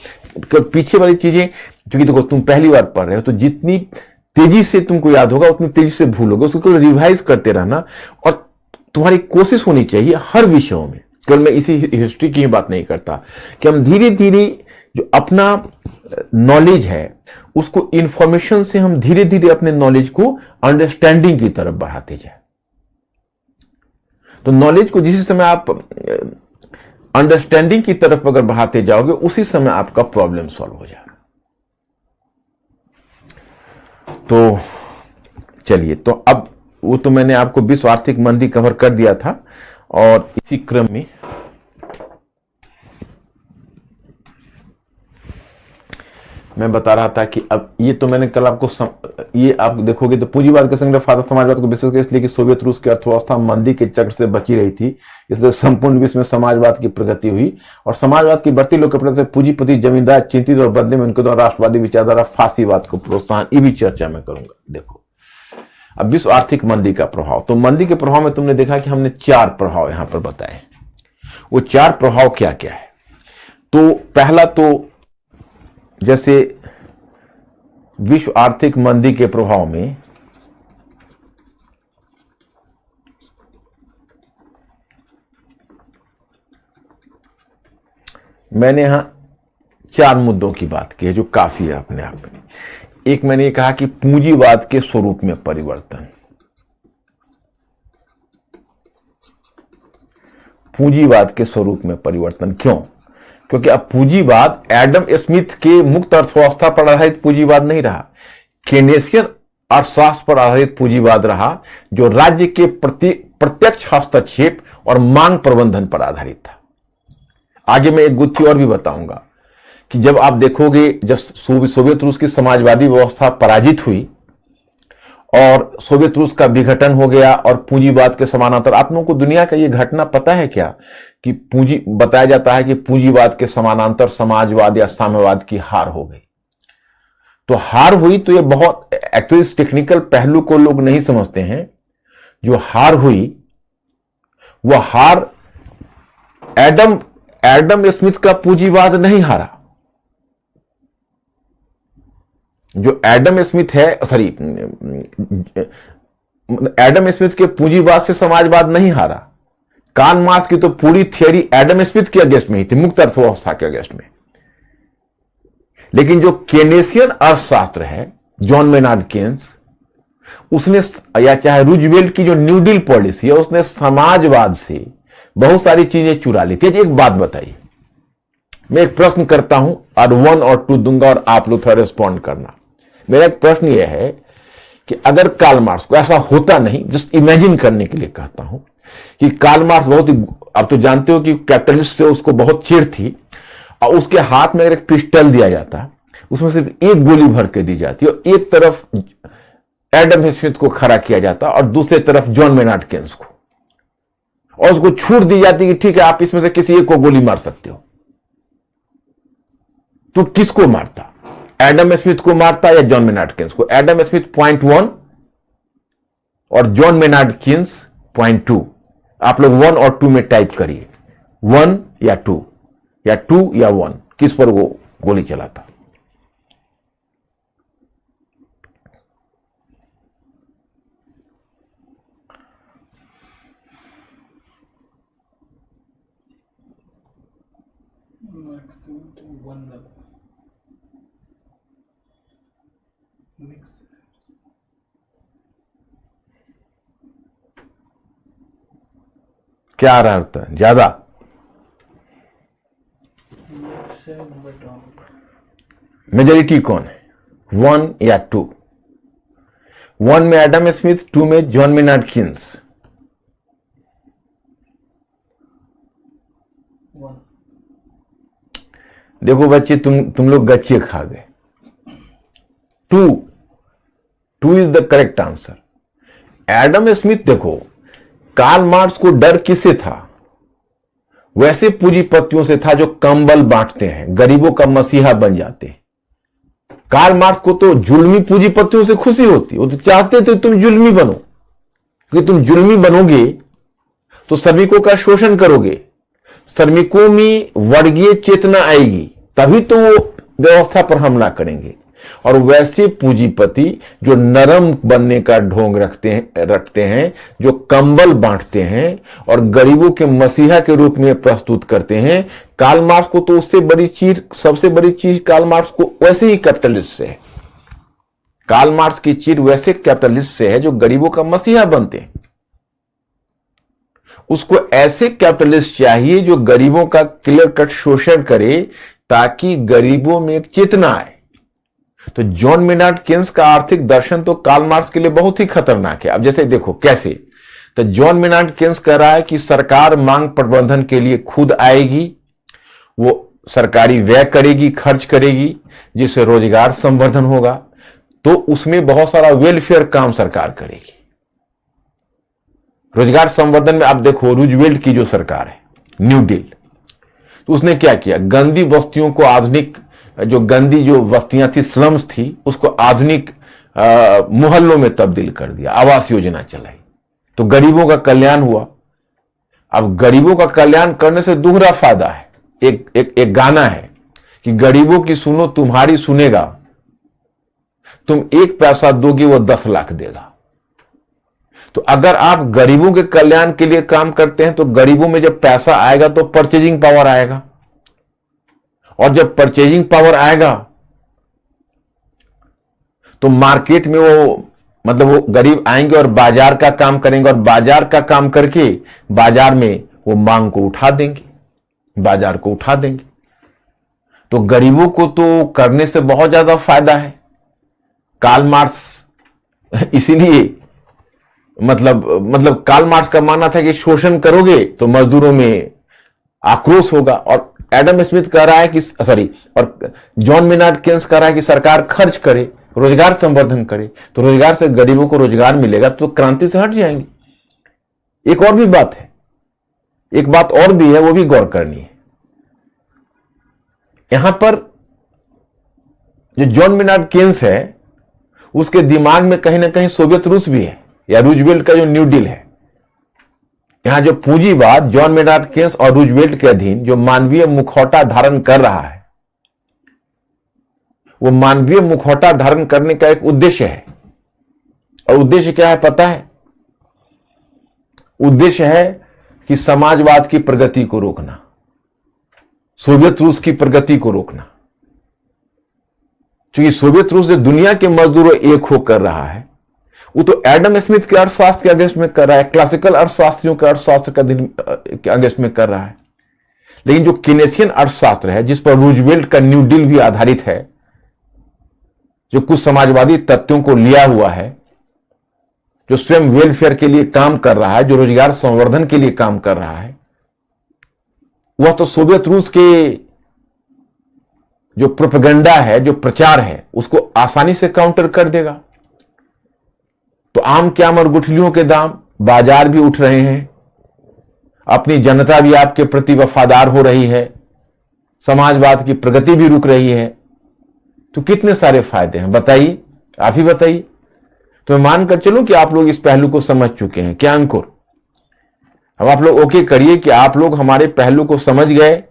पीछे वाली चीजें क्योंकि देखो तुम पहली बार पढ़ रहे हो, तो जितनी तेजी से तुमको याद होगा उतनी तेजी से भूलोगे। उसको रिवाइज करते रहना और तुम्हारी कोशिश होनी चाहिए हर विषयों में। केवल मैं इसी हिस्ट्री की ही बात नहीं करता कि हम धीरे धीरे जो अपना नॉलेज है उसको, इंफॉर्मेशन से हम धीरे धीरे अपने नॉलेज को अंडरस्टैंडिंग की तरफ बढ़ाते जाए। तो नॉलेज को जिस समय आप अंडरस्टैंडिंग की तरफ अगर बढ़ाते जाओगे, उसी समय आपका प्रॉब्लम सॉल्व हो जाएगा। तो चलिए, तो अब वो तो मैंने आपको विश्व आर्थिक मंदी कवर कर दिया था, और इसी क्रम में मैं बता रहा था कि अब ये तो मैंने कल आपको ये आप देखोगे तो पूंजीवाद का संग्रह फादर समाजवाद को विशेष इसलिए कि सोवियत रूस की अर्थव्यवस्था मंदी के चक्र से बची रही थी, इसलिए संपूर्ण विश्व में समाजवाद की प्रगति हुई और समाजवाद की बढ़ती लोकप्रियता से पूंजीपति जमींदार चिंतित और बदले में उनके द्वारा राष्ट्रवादी विचारधारा फासीवाद को प्रोत्साहन, ये भी चर्चा मैं करूंगा। देखो अब विश्व आर्थिक मंदी का प्रभाव, तो मंदी के प्रभाव में तुमने देखा कि हमने 4 प्रभाव यहां पर बताए। वो 4 प्रभाव क्या क्या है? तो पहला तो जैसे विश्व आर्थिक मंदी के प्रभाव में मैंने यहां 4 मुद्दों की बात की है जो काफी है अपने आप में। एक, मैंने ये कहा कि पूंजीवाद के स्वरूप में परिवर्तन। पूंजीवाद के स्वरूप में परिवर्तन क्यों? क्योंकि अब पूंजीवाद एडम स्मिथ के मुक्त अर्थव्यवस्था पर आधारित पूंजीवाद नहीं रहा, केनेसियन अर्थशास्त्र पर आधारित पूंजीवाद रहा, जो राज्य के प्रत्यक्ष हस्तक्षेप और मांग प्रबंधन पर आधारित था। आगे मैं एक गुत्थी और भी बताऊंगा कि जब आप देखोगे, जब सोवियत रूस की समाजवादी व्यवस्था पराजित हुई और सोवियत रूस का विघटन हो गया और पूंजीवाद के समानांतर, आप लोगों को दुनिया का यह घटना पता है क्या कि बताया जाता है कि पूंजीवाद के समानांतर समाजवाद या साम्यवाद की हार हो गई। तो हार हुई तो ये बहुत, एक्चुअली इस टेक्निकल पहलू को लोग नहीं समझते हैं। जो हार हुई वह हार एडम स्मिथ का पूंजीवाद नहीं हारा। जो एडम स्मिथ है, एडम स्मिथ के पूंजीवाद से समाजवाद नहीं हारा। कार्ल मार्क्स की तो पूरी थियरी एडम स्मिथ के अगेंस्ट में ही थी, मुक्त अर्थव्यवस्था के अगेंस्ट में। लेकिन जो केनेसियन अर्थशास्त्र है, जॉन मेनार्ड केन्स, उसने, या चाहे रूजवेल्ट की जो न्यू डील पॉलिसी है, उसने समाजवाद से बहुत सारी चीजें चुरा ली थी। एक बात बताइए, मैं एक प्रश्न करता हूं और 1 और 2 दूंगा और आप लोग थोड़ा रिस्पॉन्ड करना। मेरा एक प्रश्न यह है कि अगर कार्ल मार्क्स को, ऐसा होता नहीं, जस्ट इमेजिन करने के लिए कहता हूं कि कार्ल मार्क्स बहुत ही, आप तो जानते हो कि कैपिटलिस्ट से उसको बहुत चिढ़ थी, और उसके हाथ में अगर एक पिस्टल दिया जाता, उसमें सिर्फ एक गोली भर के दी जाती और एक तरफ एडम स्मिथ को खड़ा किया जाता और दूसरी तरफ जॉन मेनार्ड केन्स को, और उसको छूट दी जाती कि ठीक है आप इसमें से किसी एक को गोली मार सकते हो, तो किसको मारता? एडम स्मिथ को मारता या जॉन मेनार्ड केन्स को? एडम स्मिथ 0.1 और जॉन मेनार्ड केन्स 0.2। आप लोग 1 और 2 में टाइप करिए, 1 या 2 या 2 या 1, किस पर वो गोली चलाता? क्या आ रहा है उत्तर? ज्यादा? मेजोरिटी कौन है, 1 या 2? 1 में एडम स्मिथ, 2 में जॉन मेनार्ड केन्स। देखो बच्चे, तुम लोग गच्चे खा गए। 2 is the correct answer. Adam Smith, देखो, कार्ल मार्क्स को डर किससे था? वैसे पूंजीपतियों से था जो कंबल बांटते हैं, गरीबों का मसीहा बन जाते हैं। कार्ल मार्क्स को तो जुल्मी पूंजीपतियों से खुशी होती, वो तो चाहते थे तुम जुल्मी बनो, क्योंकि तुम जुल्मी बनोगे तो श्रमिकों का शोषण करोगे, श्रमिकों में वर्गीय चेतना आएगी, तभी तो वो व्यवस्था पर हमला करेंगे। और वैसे पूंजीपति जो नरम बनने का ढोंग रखते हैं, जो कंबल बांटते हैं और गरीबों के मसीहा के रूप में प्रस्तुत करते हैं, कार्ल मार्क्स को तो उससे बड़ी चीज, सबसे बड़ी चीज कार्ल मार्क्स को वैसे ही कैपिटलिस्ट से है। कार्ल मार्क्स की चीज वैसे कैपिटलिस्ट से है जो गरीबों का मसीहा बनते हैं। उसको ऐसे कैपिटलिस्ट चाहिए जो गरीबों का क्लियर कट शोषण करे, ताकि गरीबों में एक चेतना आए। तो जॉन मेनार्ड केन्स का आर्थिक दर्शन तो कार्ल मार्क्स के लिए बहुत ही खतरनाक है। अब जैसे देखो कैसे, तो जॉन मेनार्ड केन्स कह रहा है कि सरकार मांग प्रबंधन के लिए खुद आएगी, वो सरकारी व्यय करेगी, खर्च करेगी, जिससे रोजगार संवर्धन होगा, तो उसमें बहुत सारा वेलफेयर काम सरकार करेगी। रोजगार संवर्धन में आप देखो, रूजवेल्ट की जो सरकार है, न्यू डील, तो उसने क्या किया? गंदी बस्तियों को आधुनिक, जो गंदी जो बस्तियां थी, स्लम्स थी, उसको आधुनिक मोहल्लों में तब्दील कर दिया, आवास योजना चलाई, तो गरीबों का कल्याण हुआ। अब गरीबों का कल्याण करने से दोहरा फायदा है। एक गाना है कि गरीबों की सुनो तुम्हारी सुनेगा, तुम 1 पैसा दोगे वो 10 लाख देगा। तो अगर आप गरीबों के कल्याण के लिए काम करते हैं, तो गरीबों में जब पैसा आएगा तो परचेजिंग पावर आएगा, और जब परचेजिंग पावर आएगा तो मार्केट में वो गरीब आएंगे और बाजार का काम करेंगे, और बाजार का काम करके बाजार में वो मांग को उठा देंगे, बाजार को उठा देंगे। तो गरीबों को तो करने से बहुत ज्यादा फायदा है। कार्ल मार्क्स इसीलिए मतलब कार्ल मार्क्स का मानना था कि शोषण करोगे तो मजदूरों में आक्रोश होगा, और एडम स्मिथ कह रहा है कि और जॉन मेनार्ड केन्स कह रहा है कि सरकार खर्च करे, रोजगार संवर्धन करे, तो रोजगार से गरीबों को रोजगार मिलेगा तो क्रांति से हट जाएंगे। एक और भी बात है, एक बात और भी है, वो भी गौर करनी है। यहां पर जो जॉन मेनार्ड केन्स है उसके दिमाग में कहीं ना कहीं सोवियत रूस भी है, या रूजवेल्ट का जो न्यू डील है। यहां जो पूंजीवाद जॉन मेनार्ड केन्स और रूजवेल्ट के अधीन जो मानवीय मुखौटा धारण कर रहा है, वो मानवीय मुखौटा धारण करने का एक उद्देश्य है। और उद्देश्य क्या है पता है? उद्देश्य है कि समाजवाद की प्रगति को रोकना, सोवियत रूस की प्रगति को रोकना। क्योंकि सोवियत रूस जो दुनिया के मजदूरों एक हो कर रहा है, वो तो एडम स्मिथ के अर्थशास्त्र के अगेंस्ट में कर रहा है, क्लासिकल अर्थशास्त्रियों के अर्थशास्त्र के अगेंस्ट में कर रहा है। लेकिन जो केनेसियन अर्थशास्त्र है, जिस पर रूजवेल्ट का न्यू डील भी आधारित है, जो कुछ समाजवादी तत्वों को लिया हुआ है, जो स्वयं वेलफेयर के लिए काम कर रहा है, जो रोजगार संवर्धन के लिए काम कर रहा है, वह तो सोवियत रूस के जो प्रोपेगेंडा है, जो प्रचार है, उसको आसानी से काउंटर कर देगा। तो आम के आम और गुठलियों के दाम, बाजार भी उठ रहे हैं, अपनी जनता भी आपके प्रति वफादार हो रही है, समाजवाद की प्रगति भी रुक रही है। तो कितने सारे फायदे हैं बताइए, आप ही बताइए। तो मैं मानकर चलूं कि आप लोग इस पहलू को समझ चुके हैं। क्या अंकुर? अब आप लोग ओके करिए कि आप लोग हमारे पहलू को समझ गए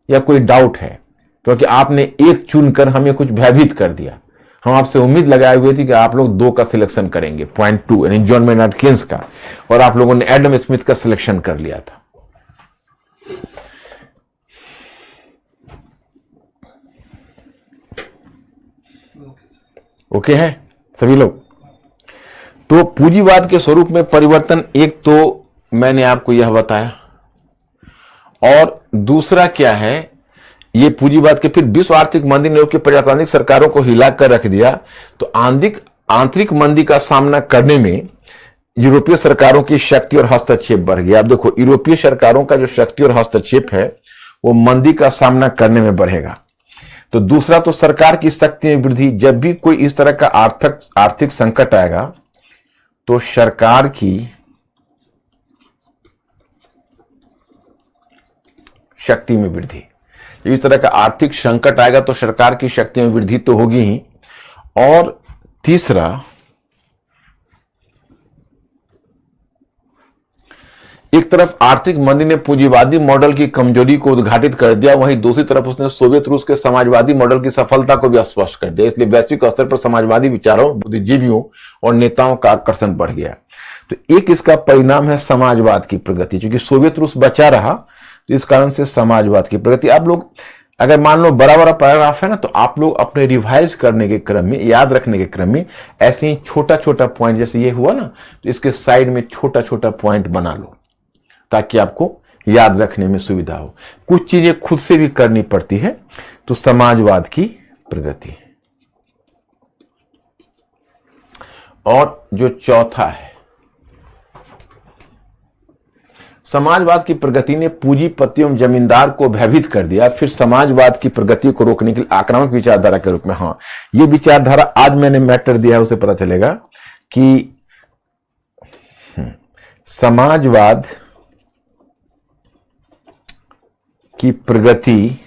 या कोई डाउट है, क्योंकि आपने एक चुनकर हमें कुछ भयभीत कर दिया। हम आपसे उम्मीद लगाए हुए थे कि आप लोग 2 का सिलेक्शन करेंगे, पॉइंट 2 यानी जॉन मेनार्ड केन्स का, और आप लोगों ने एडम स्मिथ का सिलेक्शन कर लिया था। ओके है सभी लोग? तो पूंजीवाद के स्वरूप में परिवर्तन, एक तो मैंने आपको यह बताया, और दूसरा क्या है, ये पूंजीवाद के फिर विश्व आर्थिक मंदी ने प्रजातांत्रिक सरकारों को हिलाकर रख दिया। तो आंतरिक मंदी का सामना करने में यूरोपीय सरकारों की शक्ति और हस्तक्षेप बढ़ गया। अब देखो, यूरोपीय सरकारों का जो शक्ति और हस्तक्षेप है वो मंदी का सामना करने में बढ़ेगा। तो दूसरा तो सरकार की शक्ति में वृद्धि। जब भी कोई इस तरह का आर्थिक संकट आएगा तो सरकार की शक्ति में वृद्धि, इस तरह का आर्थिक संकट आएगा तो सरकार की शक्ति में वृद्धि तो होगी ही। और तीसरा, एक तरफ आर्थिक मंदी ने पूंजीवादी मॉडल की कमजोरी को उद्घाटित कर दिया, वहीं दूसरी तरफ उसने सोवियत रूस के समाजवादी मॉडल की सफलता को भी स्पष्ट कर दिया। इसलिए वैश्विक स्तर पर समाजवादी विचारों, बुद्धिजीवियों और नेताओं का आकर्षण बढ़ गया। तो एक इसका परिणाम है समाजवाद की प्रगति। क्योंकि सोवियत रूस बचा रहा तो इस कारण से समाजवाद की प्रगति। आप लोग अगर मान लो बड़ा बड़ा पैराग्राफ है ना, तो आप लोग अपने रिवाइज करने के क्रम में, याद रखने के क्रम में ऐसे ही छोटा छोटा पॉइंट, जैसे ये हुआ ना, तो इसके साइड में छोटा छोटा पॉइंट बना लो ताकि आपको याद रखने में सुविधा हो। कुछ चीजें खुद से भी करनी पड़ती है। तो समाजवाद की प्रगति, और जो चौथा है, समाजवाद की प्रगति ने पूंजीपति एवं जमींदार को भयभीत कर दिया। फिर समाजवाद की प्रगति को रोकने के लिए आक्रामक विचारधारा के रूप में, हाँ ये विचारधारा आज मैंने मैटर दिया है, उसे पता चलेगा कि समाजवाद की प्रगति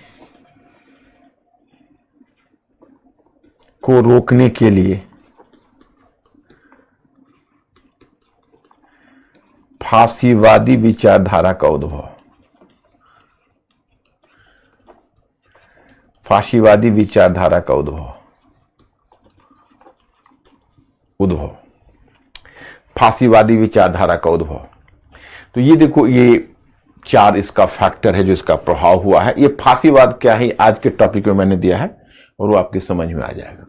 को रोकने के लिए फासीवादी विचारधारा का उद्भव, फासीवादी विचारधारा का उद्भव, फासीवादी विचारधारा का उद्भव। तो ये देखो, ये चार इसका फैक्टर है जो इसका प्रभाव हुआ है। ये फांसीवाद क्या है आज के टॉपिक में मैंने दिया है और वो आपकी समझ में आ जाएगा।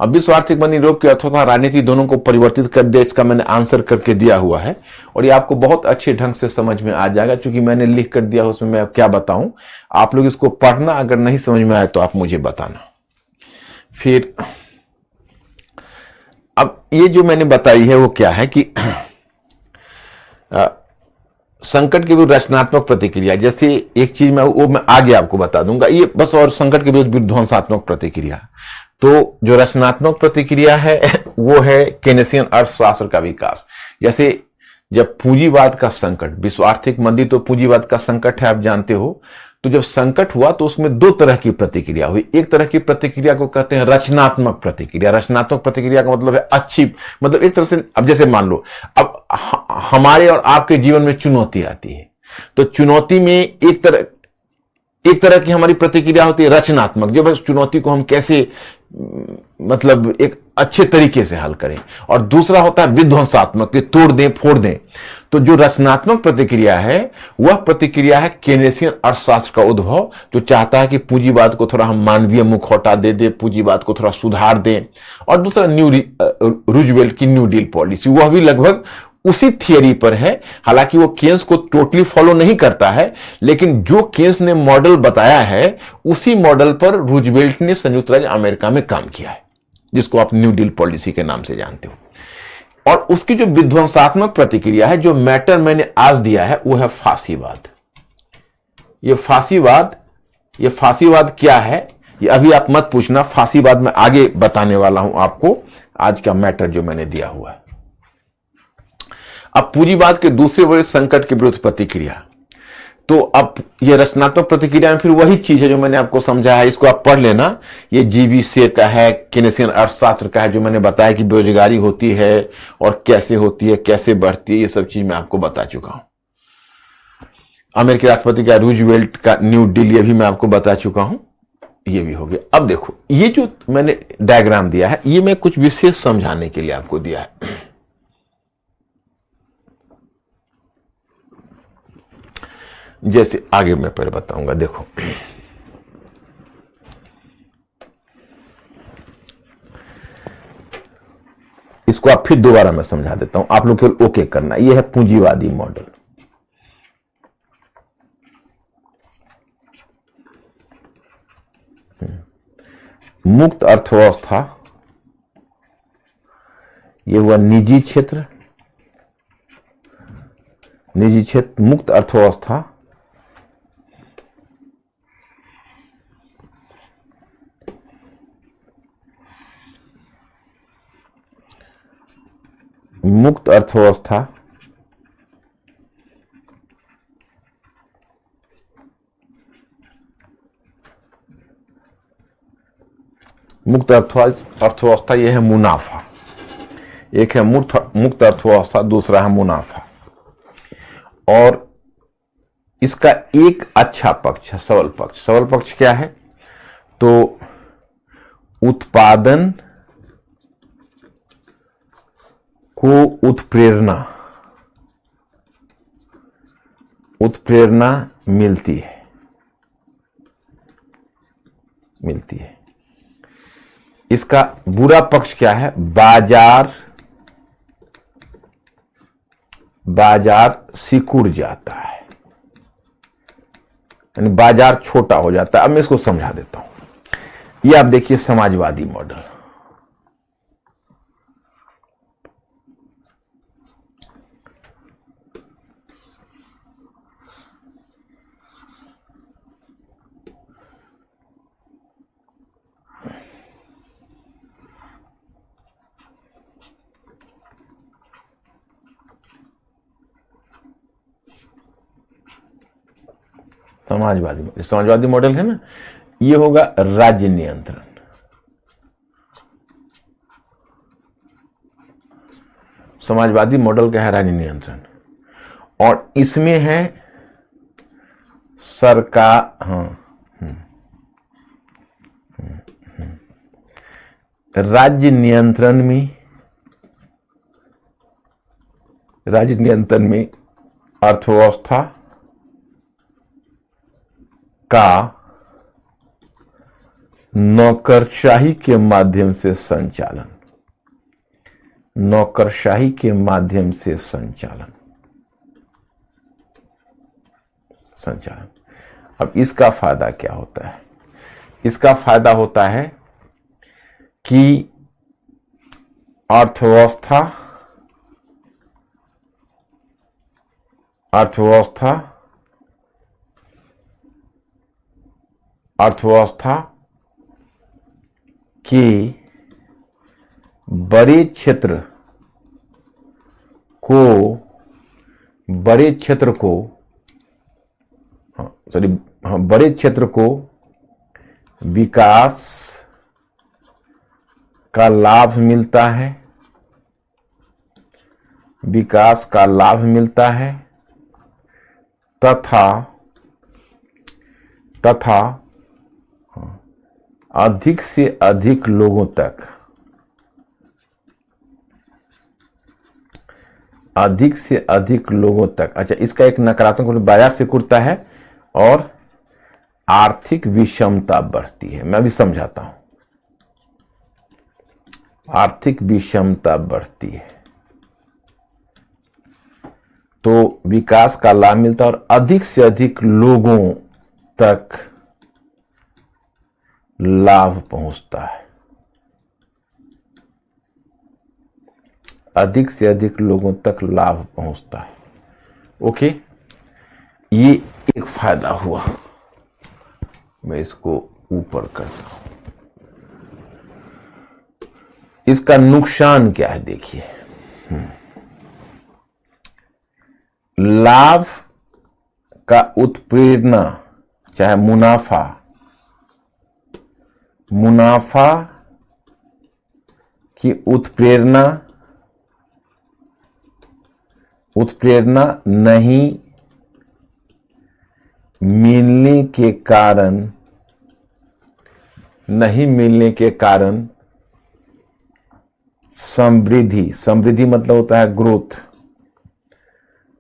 अब विश्व आर्थिक मंदी यूरोप की अर्थव्यवस्था राजनीति दोनों को परिवर्तित कर दिया, इसका मैंने आंसर करके दिया हुआ है और ये आपको बहुत अच्छे ढंग से समझ में आ जाएगा, क्योंकि मैंने लिख कर दिया उसमें मैं अब क्या बताऊं। आप लोग इसको पढ़ना, अगर नहीं समझ में आए तो आप मुझे बताना। फिर अब ये जो मैंने बताई है वो क्या है कि संकट के विरुद्ध रचनात्मक प्रतिक्रिया, जैसे एक चीज मैं आगे आपको बता दूंगा ये बस, और संकट के विरुद्ध विध्वंसात्मक प्रतिक्रिया। तो जो रचनात्मक प्रतिक्रिया है वो है केनेसियन अर्थशास्त्र का विकास। जैसे जब पूंजीवाद का संकट, विश्व आर्थिक मंदी तो पूंजीवाद का संकट है, आप जानते हो। तो जब संकट हुआ तो उसमें दो तरह की प्रतिक्रिया हुई। एक तरह की प्रतिक्रिया को कहते हैं रचनात्मक प्रतिक्रिया। रचनात्मक प्रतिक्रिया का मतलब है अच्छी, मतलब एक तरह से, अब जैसे मान लो अब हमारे और आपके जीवन में चुनौती आती है, तो चुनौती में एक तरह की हमारी प्रतिक्रिया होती है रचनात्मक, जो बस चुनौती को हम कैसे मतलब एक अच्छे तरीके से हल करें, और दूसरा होता है विध्वंसात्मक, कि तोड़ दें फोड़ दें। तो जो रचनात्मक प्रतिक्रिया है वह प्रतिक्रिया है केनेसियन अर्थशास्त्र का उद्भव, जो चाहता है कि पूंजीवाद को थोड़ा हम मानवीय मुखौटा दे दे, पूंजीवाद को थोड़ा सुधार दें। और दूसरा रूजवेल्ट की न्यू डील पॉलिसी, वह भी लगभग उसी थियरी पर है। हालांकि वो केन्स को टोटली फॉलो नहीं करता है, लेकिन जो केन्स ने मॉडल बताया है उसी मॉडल पर रूजवेल्ट ने संयुक्त राज्य अमेरिका में काम किया है, जिसको आप न्यू डील पॉलिसी के नाम से जानते हो। और उसकी जो विध्वंसात्मक प्रतिक्रिया है, जो मैटर मैंने आज दिया है, वो है फांसीवाद। ये फांसीवाद क्या है ये अभी आप मत पूछना, फांसीवाद मैं आगे बताने वाला हूं आपको, आज का मैटर जो मैंने दिया हुआ है। अब पूंजीवाद के दूसरे बड़े संकट के विरुद्ध प्रतिक्रिया, तो अब ये रचनात्मक प्रतिक्रिया में फिर वही चीज है जो मैंने आपको समझाया है, इसको आप पढ़ लेना। ये जीवी से का है, केनेसियन अर्थशास्त्र का है, जो मैंने बताया कि बेरोजगारी होती है और कैसे होती है, कैसे बढ़ती है, ये सब चीज मैं आपको बता चुका हूं। अमेरिकी राष्ट्रपति का रूजवेल्ट का न्यू डील, ये भी मैं आपको बता चुका हूं, ये भी हो गया। अब देखो ये जो मैंने डायग्राम दिया है, ये मैं कुछ विशेष समझाने के लिए आपको दिया है। जैसे आगे मैं पहले बताऊंगा, देखो इसको आप फिर दोबारा मैं समझा देता हूं, आप लोग केवल ओके करना। यह है पूंजीवादी मॉडल। मुक्त अर्थव्यवस्था, यह हुआ निजी क्षेत्र, मुक्त अर्थव्यवस्था, मुक्त अर्थव्यवस्था, मुक्त अर्थव्यवस्था, यह है मुनाफा। एक है मुक्त अर्थव्यवस्था, दूसरा है मुनाफा। और इसका एक अच्छा पक्ष है सबल पक्ष। सबल पक्ष क्या है? तो उत्पादन को उत्प्रेरणा मिलती है। इसका बुरा पक्ष क्या है? बाजार सिकुड़ जाता है, यानी बाजार छोटा हो जाता है। अब मैं इसको समझा देता हूं। ये आप देखिए समाजवादी मॉडल। समाजवादी मॉडल है ना, ये होगा राज्य नियंत्रण। समाजवादी मॉडल क्या है? राज्य नियंत्रण। और इसमें है सरकार, राज्य नियंत्रण में अर्थव्यवस्था का नौकरशाही के माध्यम से संचालन, नौकरशाही के माध्यम से संचालन। अब इसका फायदा क्या होता है? इसका फायदा होता है कि अर्थव्यवस्था के बड़े क्षेत्र को विकास का लाभ मिलता है, तथा अधिक से अधिक लोगों तक, अच्छा, इसका एक नकारात्मक बाजार से कुटता है और आर्थिक विषमता बढ़ती है। मैं अभी समझाता हूं। आर्थिक विषमता बढ़ती है तो विकास का लाभ मिलता है और अधिक से अधिक लोगों तक लाभ पहुंचता है, अधिक से अधिक लोगों तक लाभ पहुंचता है। ओके, ये एक फायदा हुआ। मैं इसको ऊपर करता हूं। इसका नुकसान क्या है देखिए। लाभ का उत्प्रेरणा, चाहे मुनाफा की उत्प्रेरणा नहीं मिलने के कारण समृद्धि मतलब होता है ग्रोथ,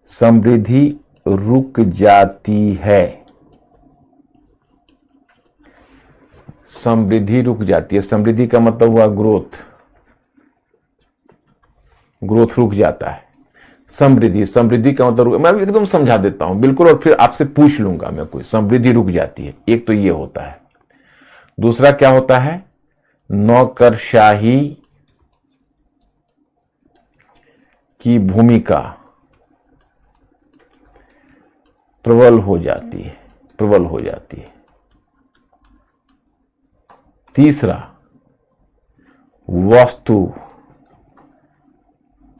समृद्धि रुक जाती है। समृद्धि का मतलब हुआ ग्रोथ रुक जाता है। समृद्धि का मतलब मैं एकदम समझा देता हूं बिल्कुल, और फिर आपसे पूछ लूंगा मैं कोई। समृद्धि रुक जाती है, एक तो ये होता है। दूसरा क्या होता है? नौकरशाही की भूमिका प्रबल हो जाती है। तीसरा, वस्तु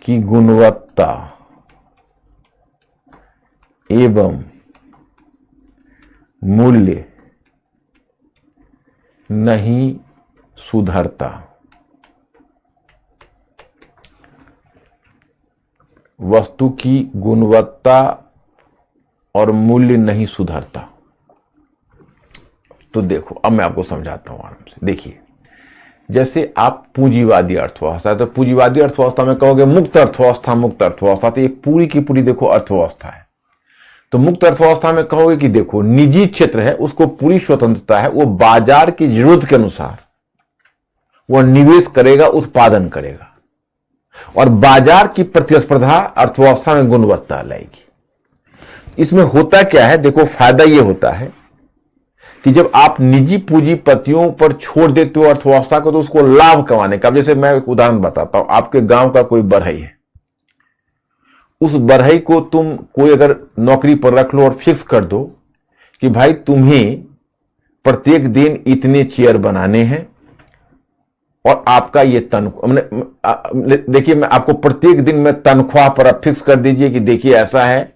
की गुणवत्ता एवं मूल्य नहीं सुधरता। वस्तु की गुणवत्ता और मूल्य नहीं सुधरता। तो देखो, अब मैं आपको समझाता हूं आराम से। देखिए, जैसे आप पूंजीवादी अर्थव्यवस्था, तो पूंजीवादी अर्थव्यवस्था में कहोगे मुक्त अर्थव्यवस्था, तो ये पूरी की पूरी देखो अर्थव्यवस्था है। तो मुक्त अर्थव्यवस्था में कहोगे कि देखो निजी क्षेत्र है, उसको पूरी स्वतंत्रता है, वो बाजार की जरूरत के अनुसार वो निवेश करेगा, उत्पादन करेगा, और बाजार की प्रतिस्पर्धा अर्थव्यवस्था में गुणवत्ता लाएगी। इसमें होता क्या है? देखो, फायदा ये होता है कि जब आप निजी पूंजीपतियों पर छोड़ देते हो अर्थव्यवस्था को, तो उसको लाभ कमाने का, जैसे मैं एक उदाहरण बताता हूं। आपके गांव का कोई बढ़ई है, उस बढ़ई को तुम कोई अगर नौकरी पर रख लो और फिक्स कर दो कि भाई तुम्हें प्रत्येक दिन इतने चेयर बनाने हैं और आपका ये तनख्वाह, देखिए मैं आपको प्रत्येक दिन में तनख्वाह पर आप फिक्स कर दीजिए कि देखिए ऐसा है